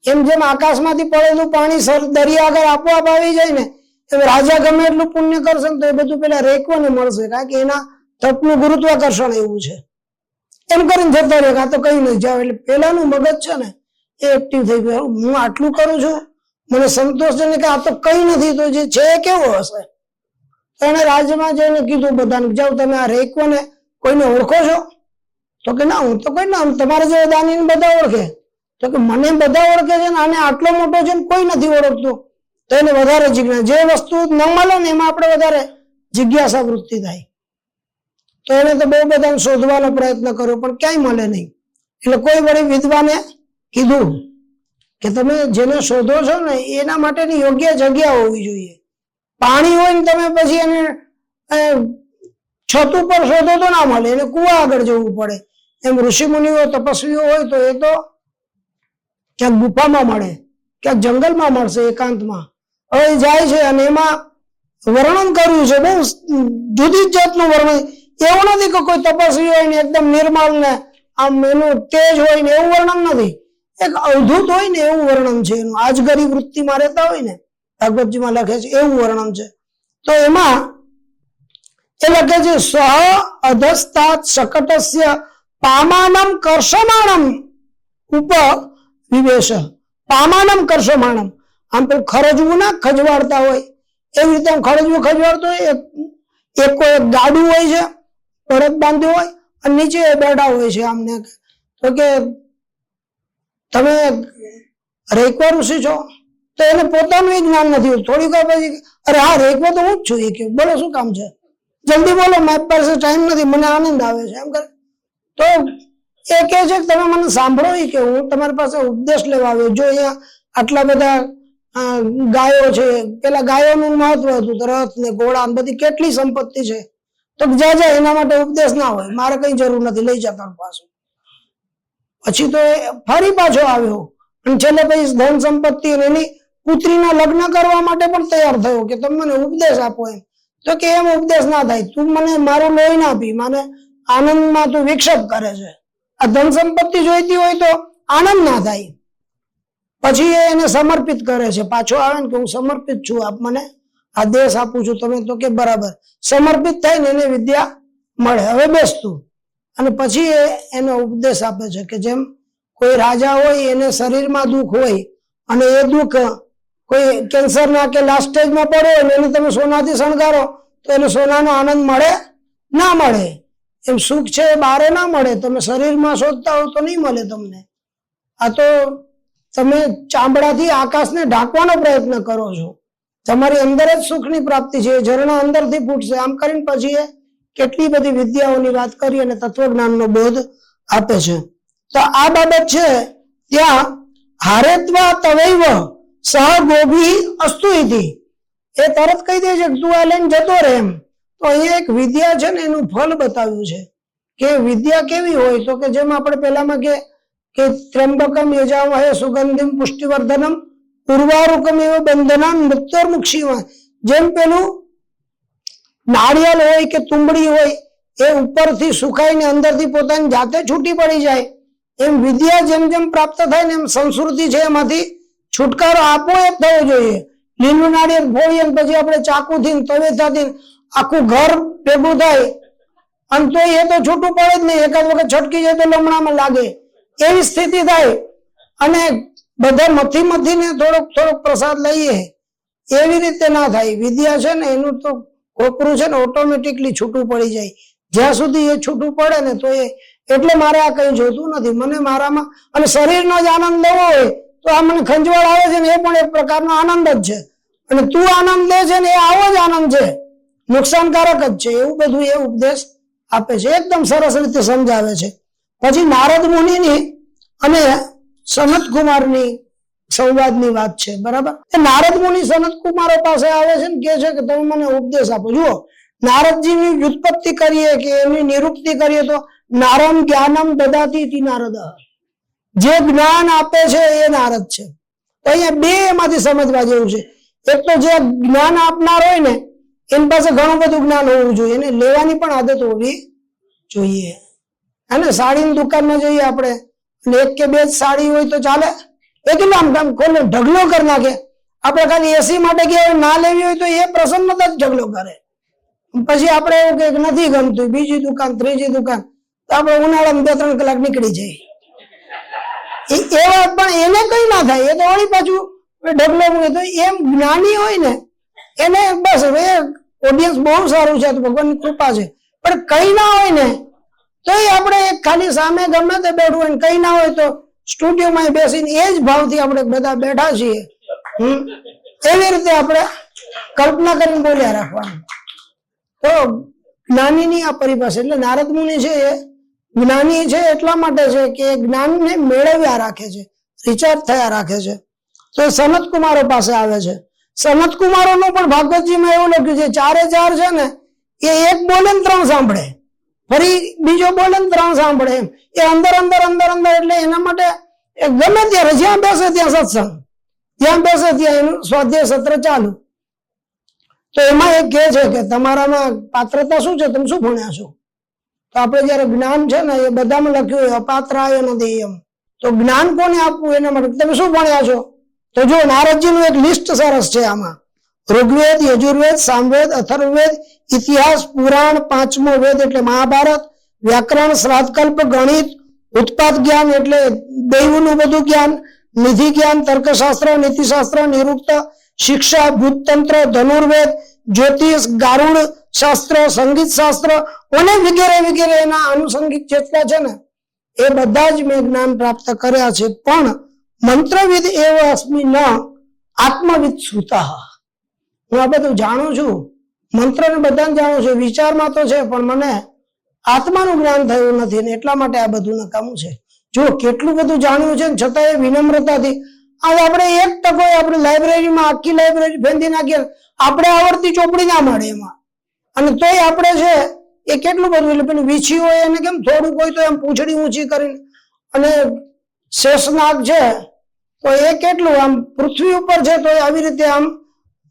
એમ જેમ આકાશમાંથી પડેલું પાણી દરિયા આગળ આપોઆપ આવી જાય ને, એમ રાજા ગમે એટલું પુણ્ય કરશે ને તો એ બધું પેલા રેકવાને મળશે, કારણ કે એના તપનું ગુરુત્વાકર્ષણ એવું છે. એમ કરીને જતો રહે, આ તો કઈ નહીં જાવ. એટલે પેલાનું મગજ છે ને એ એક્ટિવ થઈ ગયું, હું આટલું કરું છું, મને સંતોષ છે ને કે આ તો કઈ નથી, તો જે છે એ કેવો હશે. તો એને રાજ્યમાં જઈને કીધું બધાને, જાઓ તમે આ રેકવાને કોઈને ઓળખો છો? તો કે ના, હું તો કોઈ ના, તમારે જે દાનીને બધા ઓળખે. તો કે મને બધા ઓળખે છે ને આને આટલો મોટો છે ને કોઈ નથી ઓળખતું. તો એને વધારે જિજ્ઞાસા, જે વસ્તુ ન મળે ને એમાં આપણે વધારે જિજ્ઞાસા વૃત્તિ થાય. તો એને તો બહુ બધા શોધવાનો પ્રયત્ન કર્યો પણ ક્યાંય મળે નહીં. એટલે કોઈ વળી વિદ્વાને કીધું કે તમે જેને શોધો છો ને એના માટેની યોગ્ય જગ્યા હોવી જોઈએ. પાણી હોય ને તમે પછી એને છત ઉપર શોધો તો ના મળે, એને કુવા આગળ જવું પડે. એમ ઋષિ મુનિઓ તપસ્વીઓ હોય તો એ તો ક્યાંક ગુફામાં મળે, ક્યાંક જંગલમાં મળશે, એકાંતમાં. હવે જાય છે અને એમાં વર્ણન કર્યું છે બહુ જુદી જ જાતનું વર્ણન. એવું નથી કે કોઈ તપસ્વી હોય ને એકદમ નિર્મળ ને આમ એનું તેજ હોય ને એવું વર્ણન નથી. એક અવધૂત હોય ને એવું વર્ણન છે એનું. આજગરી વૃત્તિમાં રહેતા હોય ને, ભાગવતજીમાં લખે છે એવું વર્ણન છે. તો એમાં એ લખે છે સહ અધસ્તાત શકટસ્ય પામાનમ કર્ષમાણમ ઉપ વિવેશ. પામાનમ કર્ષમાણમ, આમ પેલું ખરજવું ના ખજવાડતા હોય એવી રીતે ખરજવું ખજવાડતો હોય. એક ગાડું હોય છે, પરત બાંધ્યું હોય અને નીચે બેઠા હોય છે આમને. તો કે તમે રેકવા ઋષિ છો? તો એને પોતાનું જ્ઞાન નથી હોતું. થોડીક વાર પછી અરે હા રેકવા તો હું જ છું. એ કે બોલો શું કામ છે, જલ્દી બોલો, મારી પાસે ટાઈમ નથી, મને આનંદ આવે છે એમ કરે. તો એ કહે છે કે તમે મને સાંભળો, કે હું તમારી પાસે ઉપદેશ લેવા આવ્યો. જો અહીંયા આટલા બધા ગાયો છે, પેલા ગાયોનું મહત્વ હતું, રથ ને ઘોડા બધી કેટલી સંપત્તિ છે. તો જા એના માટે ઉપદેશ ના હોય, મારે કઈ જરૂર નથી, લઈ જા તારું પાછું. પછી તો એ ફરી પાછો આવ્યો અને છેલ્લે પછી ધન સંપત્તિ એની પુત્રીના લગ્ન કરવા માટે પણ તૈયાર થયો કે તમે મને ઉપદેશ આપો એમ. તો કે એમ ઉપદેશ ના થાય, તું મને મારું લોહી ના પી, મને આનંદમાં તું વિક્ષેપ કરે છે. આ ધન સંપત્તિ જોઈતી હોય તો આનંદ ના થાય. પછી એને સમર્પિત કરે છે, પાછો આવે ને કે હું સમર્પિત છું, આપ મને આ દેશ આપું છું. તમે તો કે બરાબર. સમર્પિત થઈને એને વિદ્યા મળે, હવે બેસતું. અને પછી એનો ઉપદેશ આપે છે કે જેમ કોઈ રાજા હોય એને શરીરમાં દુઃખ હોય અને એ દુઃખ કોઈ કેન્સર ના કે લાસ્ટ સ્ટેજમાં પડે અને એને તમે સોનાથી શણગારો તો એને સોનાનો આનંદ મળે ના મળે. એમ સુખ છે એ બારે ના મળે, તમે શરીરમાં શોધતા હો તો નહીં મળે તમને. આ તો તમે ચામડાથી આકાશને ઢાંકવાનો પ્રયત્ન કરો છો. તમારી અંદર જ સુખની પ્રાપ્તિ છે. ઝરણા અંદરથી ફૂટશે. આમ કરીને પછી એ કેટલી બધી વિદ્યાઓની વાત કરી અને તત્વજ્ઞાનનો બોધ આપે છે. તો આ બાબત છે ત્યાં હારેત્વા તવૈવ સહ ગોભી અસ્તુ ઇતિ, એ તરત કહી દે છે કે તું આ લઈને જતો રહે એમ. તો અહીંયા એક વિદ્યા છે ને એનું ફળ બતાવ્યું છે કે વિદ્યા કેવી હોય, તો કે જેમ આપણે પહેલામાં કે ત્રંબકમ યજામહે સુગંધિમ પુષ્ટિવર્ધનમ ઉર્વારુકમ એવ બંધનમ મૃત્યુર્મુક્ષીમાં, જેમ પેલું નાળિયેર હોય કે તુંબડી હોય એ ઉપરથી સુકાઈને અંદરથી પોતાની જાતે છૂટી પડી જાય, એમ વિદ્યા જેમ જેમ પ્રાપ્ત થાય ને એમ સંસ્કૃતિ છે એમાંથી છુટકારો આપોઆપ થવો જોઈએ. લીલું નાળિયેર ફોડીએ પછી આપણે ચાકુથી તવેથાથી આખું ઘર ભેગું થાય અને તો એ તો છૂટું પડે જ નહીં. એકાદ વખત છટકી જાય તો લમણામાં લાગે એવી સ્થિતિ થાય. અને બધા મથીને થોડોક પ્રસાદ લઈએ એવી રીતે ના થાય. વિદ્યા છે ને એનું તો કોપરું છે ને ઓટોમેટિકલી છૂટું પડી જાય. જ્યાં સુધી એ છૂટું પડે ને તો એ એટલે મારે આ કઈ જોતું નથી. મને મારામાં અને શરીરનો જ આનંદ લેવો હોય તો આ મને ખંજવાળ આવે છે ને એ પણ એક પ્રકારનો આનંદ જ છે. અને તું આનંદ લે છે ને એ આવો જ આનંદ છે, નુકસાનકારક જ છે. એવું બધું એ ઉપદેશ આપે છે, એકદમ સરસ રીતે સમજાવે છે. પછી નારદ મુનિની અને સનત કુમારની સંવાદની વાત છે. બરાબર, એ નારદ મુનિ સનત કુમારો પાસે આવે છે ને કે છે કે તમે મને ઉપદેશ આપો. જુઓ, નારદજીની વ્યુત્પત્તિ કરીએ કે એની નિરૂક્તિ કરીએ તો નારમ જ્ઞાનમ દદાતી તિ નારદ, જે જ્ઞાન આપે છે એ નારદ છે. તો અહીંયા બે એમાંથી સમજવા જેવું છે. એક તો જે જ્ઞાન આપનાર હોય ને એની પાસે ઘણું બધું જ્ઞાન હોવું જોઈએ, એને લેવાની પણ આદત હોવી જોઈએ. અને સાડીની દુકાનમાં જઈએ આપણે અને એક કે બે જ સાડી હોય તો ચાલે? એ કેટલું આમ ખોલે ઢગલો કરી નાખે. આપણે ખાલી એસી માટે કે ના લેવી હોય તો એ પ્રસન્નતા જ ઢગલો કરે. પછી આપણે એવું કે નથી ગમતું, બીજી દુકાન ત્રીજી દુકાન, તો આપણે ઉનાળામાં 2-3 કલાક નીકળી જાય. એ વાત પણ એને કઈ ના થાય, એ તો વળી પાછું ઢગલો મૂકે. તો એમ જ્ઞાની હોય ને એને બસ હવે ઓડિયન્સ બહુ સારું છે, તો ભગવાનની કૃપા છે. પણ કઈ ના હોય ને તો આપણે ખાલી સામે ગમે તે બેઠું હોય કઈ ના હોય તો સ્ટુડિયોમાં બેસીને એ જ ભાવથી આપણે બધા બેઠા છીએ. એવી રીતે આપણે કલ્પના કરીને બોલ્યા રાખવાનું. તો જ્ઞાનીની આ પરિભાષા, એટલે નારદ મુનિ છે એ જ્ઞાની છે એટલા માટે છે કે જ્ઞાનને મેળવ્યા રાખે છે, રિચાર્જ થયા રાખે છે. તો સનત કુમારો પાસે આવે છે. સનત કુમારો નું પણ ભાગવતજીમાં એવું લખ્યું છે, 4 છે ને એ એક બોલે ને 3 સાંભળે, ફરી બીજો બોલે ને 3 સાંભળે, એમ એ અંદર એટલે એના માટે ગમે ત્યારે જ્યાં બેસે ત્યાં સત્સંગ, જ્યાં બેસે ત્યાં એનું સ્વાધ્યાય સત્ર ચાલુ. તો એમાં એક કહે છે કે તમારામાં પાત્રતા શું છે, તમે શું ભણ્યા છો? તો આપણે જયારે જ્ઞાન છે ને એ બધામાં લખ્યું હોય અપાત્રાય નથી એમ. તો જ્ઞાન કોને આપવું એના માટે તમે શું ભણ્યા છો? તો જો નારદજીનું એક લિસ્ટ સરસ છે આમાં. ઋગ્વેદ, યજુર્વેદ, સામવેદ, અથર્વવેદ, ઇતિહાસ, પુરાણ, 5મો વેદ એટલે મહાભારત, વ્યાકરણ, શ્રાદ્ધકલ્પ, ગણિત, ઉત્પાદ જ્ઞાન એટલે દૈવનું બધું જ્ઞાન, નિધિ જ્ઞાન, તર્કશાસ્ત્ર, નીતિશાસ્ત્ર, નિરુક્ત, શિક્ષા, ભૂતતંત્ર, ધનુર્વેદ, જ્યોતિષ, ગારુડ શાસ્ત્ર, સંગીત શાસ્ત્ર અને વગેરે એના આનુષંગિક જેટલા છે ને એ બધા જ મેં જ્ઞાન પ્રાપ્ત કર્યા છે. પણ મંત્રવિદ એવ અસ્મિ ન આત્મવિદ સુતા, હું આ બધું જાણું છું, મંત્રને બધાને જાણું છું, વિચારમાં તો છે પણ મને આત્માનું જ્ઞાન થયું નથી ને એટલા માટે આ બધું નકામું છે. જો કેટલું બધું જાણ્યું છે છતાં એ વિનમ્રતાથી આજે આપણે 1% આપણે લાઇબ્રેરીમાં આખી લાઇબ્રેરી ફેંદી નાખીએ, આપણે આવડતી ચોપડી ના મળે એમાં. અને તોય આપણે છે એ કેટલું બધું, એટલે પેલું વીછી હોય એને કેમ થોડુંક હોય તો એમ પૂંછડી ઊંચી કરીને, અને શેષનાગ છે તો એ કેટલું આમ પૃથ્વી ઉપર છે તો આવી રીતે આમ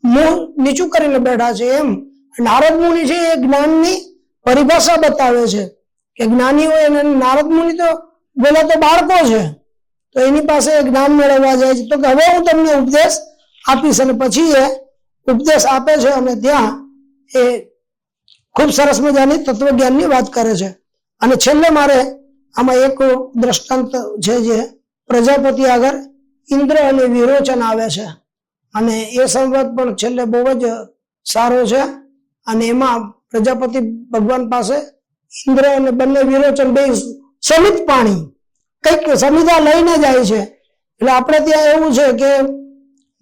મું નીચું કરીને બેઠા છે. એમ નારદ મુનિ છે એ જ્ઞાનની પરિભાષા બતાવે છે કે જ્ઞાની હોય અને નારદ મુનિ તો પેલા તો બાળકો છે તો એની પાસે જ્ઞાન મેળવવા જાય છે. તો કે હવે હું તમને ઉપદેશ આપીશ, અને પછી એ ઉપદેશ આપે છે અને ત્યાં એ ખૂબ સરસ મજાની તત્વજ્ઞાનની વાત કરે છે. અને છેલ્લે મારે આમાં એક દ્રષ્ટાંત છે જે પ્રજાપતિ આગળ ઇન્દ્ર અને વિરોચન આવે છે, અને એ સંવાદ પણ છેલ્લે બહુ જ સારો છે. અને એમાં પ્રજાપતિ ભગવાન પાસે ઇન્દ્ર અને બંને વિરોચન બે સમિત પાણી કંઈક સમિધા લઈને જાય છે એટલે આપણે ત્યાં એવું છે કે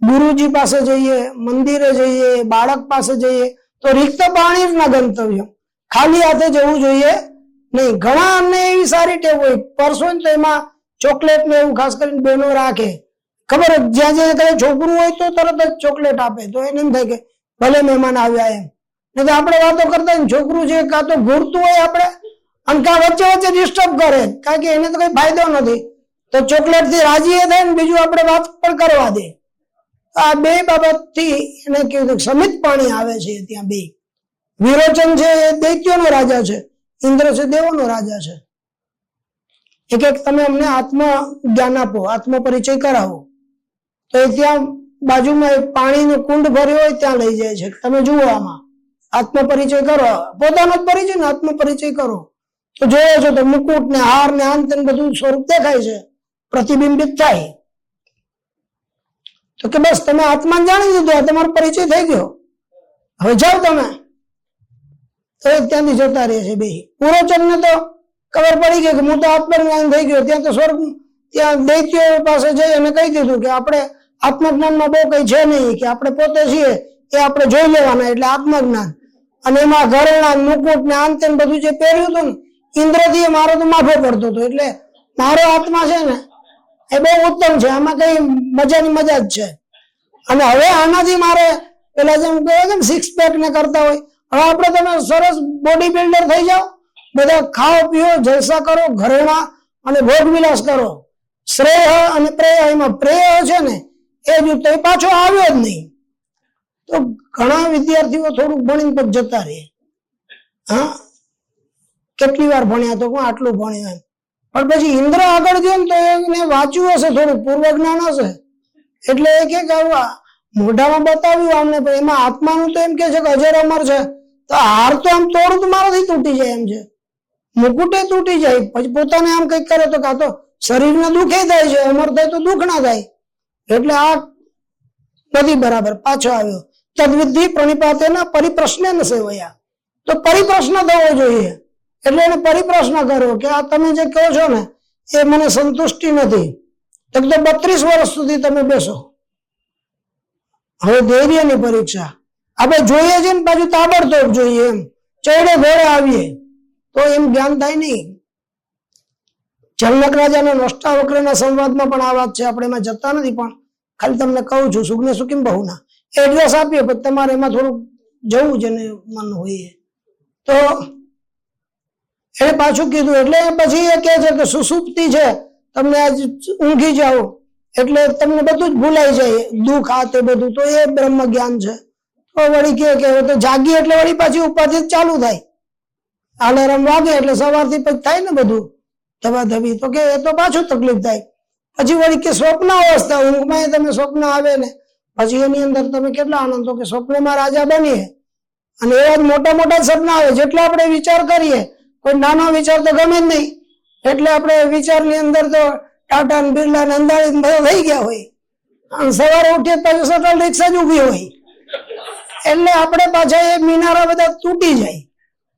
ગુરુજી પાસે જઈએ, મંદિરે જઈએ, બાળક પાસે જઈએ તો રિક્ત પાણી જ ના ગંતવ્ય, ખાલી હાથે જવું જોઈએ નહીં. ઘણા અમને એવી સારી ટેવ હોય, પરસો ને તો એમાં ચોકલેટ ને એવું ખાસ કરીને બહેનો રાખે, ખબર જ્યાં જ્યાં કઈ છોકરું હોય તો તરત જ ચોકલેટ આપે, તો એને એમ થાય કે ભલે મહેમાન આવ્યા એમ. નહીં તો આપણે વાતો કરતા છોકરું છે કાં તો ઘૂરતું હોય આપણે અને કાં વચ્ચે વચ્ચે ડિસ્ટર્બ કરે, કારણ કે એને તો કઈ ફાયદો નથી, તો ચોકલેટ થી રાજી થાય ને બીજું આપણે વાત પણ કરવા દે. આ બે બાબત થી એને કેવું સમિત પાણી આવે છે ત્યાં બે. વિરોચન છે એ દૈત્યોનો રાજા છે, ઇન્દ્ર છે દેવોનો રાજા છે. એક એક તમે અમને આત્મ જ્ઞાન આપો, આત્મ પરિચય કરાવો, તો એ ત્યાં બાજુમાં એક પાણીનું કુંડ ભર્યો હોય ત્યાં લઈ જાય છે. તમે જુઓ આમાં આત્મ પરિચય કરો, પોતાનો જ પરિચય ને આત્મ પરિચય કરો તો જોયો છો તો મુકુટ ને હાર ને અંત ને બધું સ્વરૂપ દેખાય છે, પ્રતિબિંબિત થાય. તો કે બસ તમે આત્મા જાણી દીધું, તમારો પરિચય થઈ ગયો, હવે જાઓ તમે. તો ત્યાંથી જતા રહે છે બે. પુરોચન ને તો ખબર પડી ગઈ કે હું તો આત્મજ્ઞાન થઈ ગયો, ત્યાં તો સ્વર્ગ ત્યાં દૈત્યો પાસે જઈ અને કહી દીધું કે આપણે આત્મજ્ઞાનમાં બહુ કઈ છે નહીં, કે આપણે પોતે છીએ એ આપણે જોઈ લેવાના, એટલે આત્મજ્ઞાન. અને એમાં ઘરેણા મુકુટ ને અંત બધું જે પહેર્યું હતું ને ઇન્દ્રથી મારો તો માફો પડતો હતો, એટલે મારો આત્મા છે ને એ બહુ ઉત્તમ છે, આમાં કઈ મજાની મજા જ છે. અને હવે આનાથી મારે પેલા જેમ કહેવાય ને સિક્સ પેક ને કરતા હોય, હવે આપણે તમે સરસ બોડી બિલ્ડર થઈ જાઓ, બધા ખાઓ પીઓ જલસા કરો, ઘરેણા અને ભોગ વિલાસ કરો. શ્રેય અને પ્રેય, એમાં પ્રેય છે ને એ જ ઉત્તમ, પાછો આવ્યો જ નહીં. તો ઘણા વિદ્યાર્થીઓ થોડુંક ભણીને પછી જતા રહે. હા, કેટલી વાર ભણ્યા, તો આટલું ભણ્યા એમ. પણ પછી ઇન્દ્ર આગળ ગયો ને તો એને વાંચ્યું હશે, થોડું પૂર્વ જ્ઞાન હશે, એટલે એ કે મોઢામાં બતાવ્યું અમને, પણ એમાં આત્માનું તો એમ કે છે કે અજર અમર છે, તો હાર તો આમ તોડું તો મારાથી તૂટી જાય એમ છે, મુકુટે તૂટી જાય, પછી પોતાને આમ કઈક કરે તો કાં તો શરીરને દુખે થાય છે, અમર થાય તો દુઃખ ના થાય. એટલે આ નથી બરાબર, પાછો આવ્યો. તદ્વિધિ પ્રણિપાતેના પરિપ્રશ્ને ન સેવયા, તો પરિપ્રશ્ન થવો જોઈએ. એટલે એને પરિપ્રશ્ન કર્યો કે આ તમે જે કહો છો ને એ મને સંતુષ્ટિ નથી, તો 32 વર્ષ સુધી તમે બેસો, હવે ધૈર્યની પરીક્ષા આપણે જોઈએ છે ને, પાછું તાબડતોબ જોઈએ, એમ ચડે ઘોડે આવીએ તો એમ જ્ઞાન થાય નહીં. જનક રાજા અને નષ્ટાવક્રના સંવાદમાં પણ આ વાત છે, આપણે એમાં જતા નથી, પણ ખાલી તમને કહું છું. સુખને સુખીમ બહુના એડ્રેસ આપીએ, પછી તમારે એમાં થોડુંક જવું છે ને મન હોય તો એને પાછું કીધું. એટલે પછી એ કહે છે કે સુસુપ્તિ છે, તમને આજ ઊંઘી જાઓ એટલે તમને બધું જ ભૂલાઈ જાય, દુઃખ આ તે બધું, તો એ બ્રહ્મ જ્ઞાન છે. તો વળી કે તો જાગી એટલે વળી પાછી ઉપાધિ ચાલુ થાય, અલાર્મ વાગે એટલે સવારથી પછી થાય ને બધું ધબાધબી, તો કે એ તો પાછું તકલીફ થાય. પછી વળી કે સ્વપ્ન અવસ્થા, ઊંઘમાં તમે સ્વપ્ન આવે ને પછી એની અંદર તમે કેટલા આનંદ, તો કે સ્વપ્નમાં રાજા બનીએ અને એવા મોટા મોટા સપના આવે, જેટલા આપણે વિચાર કરીએ, કોઈ નાનો વિચાર તો ગમે જ નહીં, એટલે આપણે વિચારની અંદર તો ટાટા ને બિરલા ને અંદાજી બધા થઈ ગયા હોય, અને સવારે ઉઠીએ પાછું સટલ રિક્ષા જ ઉભી હોય, એટલે આપણે પાછા એ મિનારા બધા તૂટી જાય,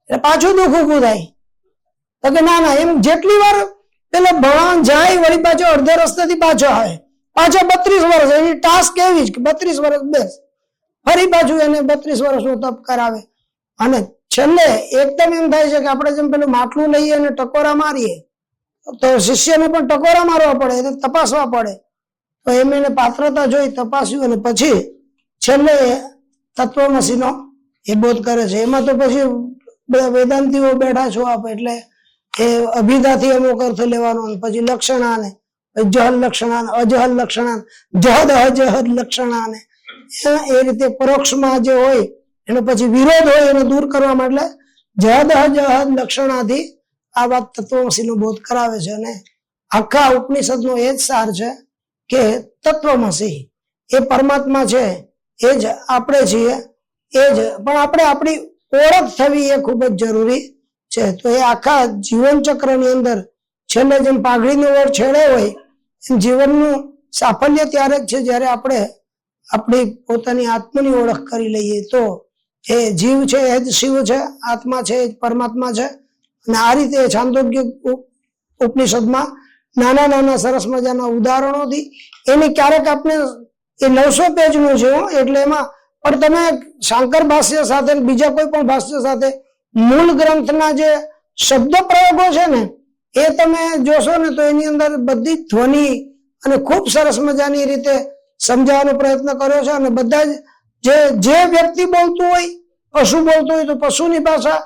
એટલે પાછું દુઃખ ઉભું થાય. તો કે ના ના, એમ જેટલી વાર પેલા ભણવા જાય વળી પાછો અડધે રસ્તેથી પાછો આવે, પાછો 32 વર્ષ, એની ટાસ્ક એવી જ કે 32 વર્ષ બેસ, ફરી પાછું એને 32 વર્ષનું તપ કરાવે. અને છેલ્લે એકદમ એમ થાય છે કે આપણે જેમ પેલું માટલું લઈએ અને ટકોરા મારીએ, તો શિષ્યને પણ ટકોરા મારવા પડે, એને તપાસવા પડે. તો એમ એને પાત્રતા જોઈ તપાસ્યું અને પછી છેલ્લે તત્વમસીનો એ બોધ કરે છે. એમાં તો પછી બધા વેદાંતિઓ બેઠા છો આપ, એટલે એ અભિધાથી અમુક અર્થ લેવાનો, પછી લક્ષણાને, જહલ લક્ષણાને, અજહલ લક્ષણાને, જહદ અજહદ લક્ષણાને, એ રીતે પરોક્ષમાં જે હોય એનો પછી વિરોધ હોય એને દૂર કરવા માટે જહદ અજહદ લક્ષણાથી આ વાત તત્વમસીનો બોધ કરાવે છે. અને આખા ઉપનિષદનો એ જ સાર છે કે તત્વમસી એ પરમાત્મા છે, એ જ આપણે છીએ, એ જ, પણ આપણે આપણી ઓળખ થવી એ ખૂબ જ જરૂરી છે. તો એ આખા જીવન ચક્રની અંદર છેલ્લે જેમ પાઘડીનો ઓળ છેડે હોય એમ જીવનનું સાફલ્ય ત્યારે જ છે જ્યારે આપણે આપણી પોતાની આત્માની ઓળખ કરી લઈએ. તો એ જીવ છે એ જ શિવ છે, આત્મા છે એ જ પરમાત્મા છે. અને આ રીતે છાંદોગ્ય ઉપનિષદમાં નાના નાના સરસ મજાના ઉદાહરણોથી એની ક્યારેક આપણે એ 900 પેજનું છે એટલે એમાં પણ તમે શાંકર ભાષ્ય સાથે બીજા કોઈ પણ ભાષ્ય સાથે મૂળ ગ્રંથના જે શબ્દ પ્રયોગો છે ને એ તમે જોશો ને તો એની અંદર બધી ધ્વનિ અને ખૂબ સરસ મજાની રીતે સમજાવવાનો પ્રયત્ન કર્યો છે. અને બધા જ જે વ્યક્તિ બોલતું હોય, પશુ બોલતું હોય તો પશુની ભાષા,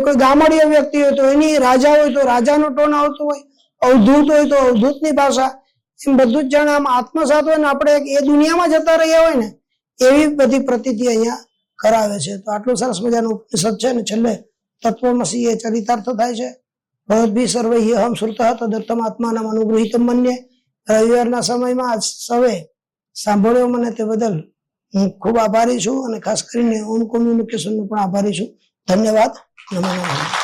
કોઈ ગામડીય વ્યક્તિ હોય તો એની, રાજા હોય તો રાજાનો ટોન આવતો હોય, અવધૂત હોય તો અવધૂતની ભાષા, એમ બધું જ જાણે આમ આત્મસાત હોય ને આપણે એ દુનિયામાં જતા રહ્યા હોય ને એવી બધી પ્રતીતિ અહીંયા કરાવે છે. તો આટલું સરસ મજાનું ઉપનિષદ છે ને છેલ્લે તત્વમસી એ ચરિતાર્થ થાય છે. ભવદ્ભિ સર્વૈઃ અહં શ્રુતઃ તદર્થમ આત્માનમ અનુગૃહીતમ મન્યે. રવિવારના સમયમાં આજ સૌએ સાંભળ્યો મને તે બદલ હું ખૂબ આભારી છું અને ખાસ કરીને ઓમ કોમ્યુનિકેશનનો પણ આભારી છું. ધન્યવાદ. નમો નમઃ.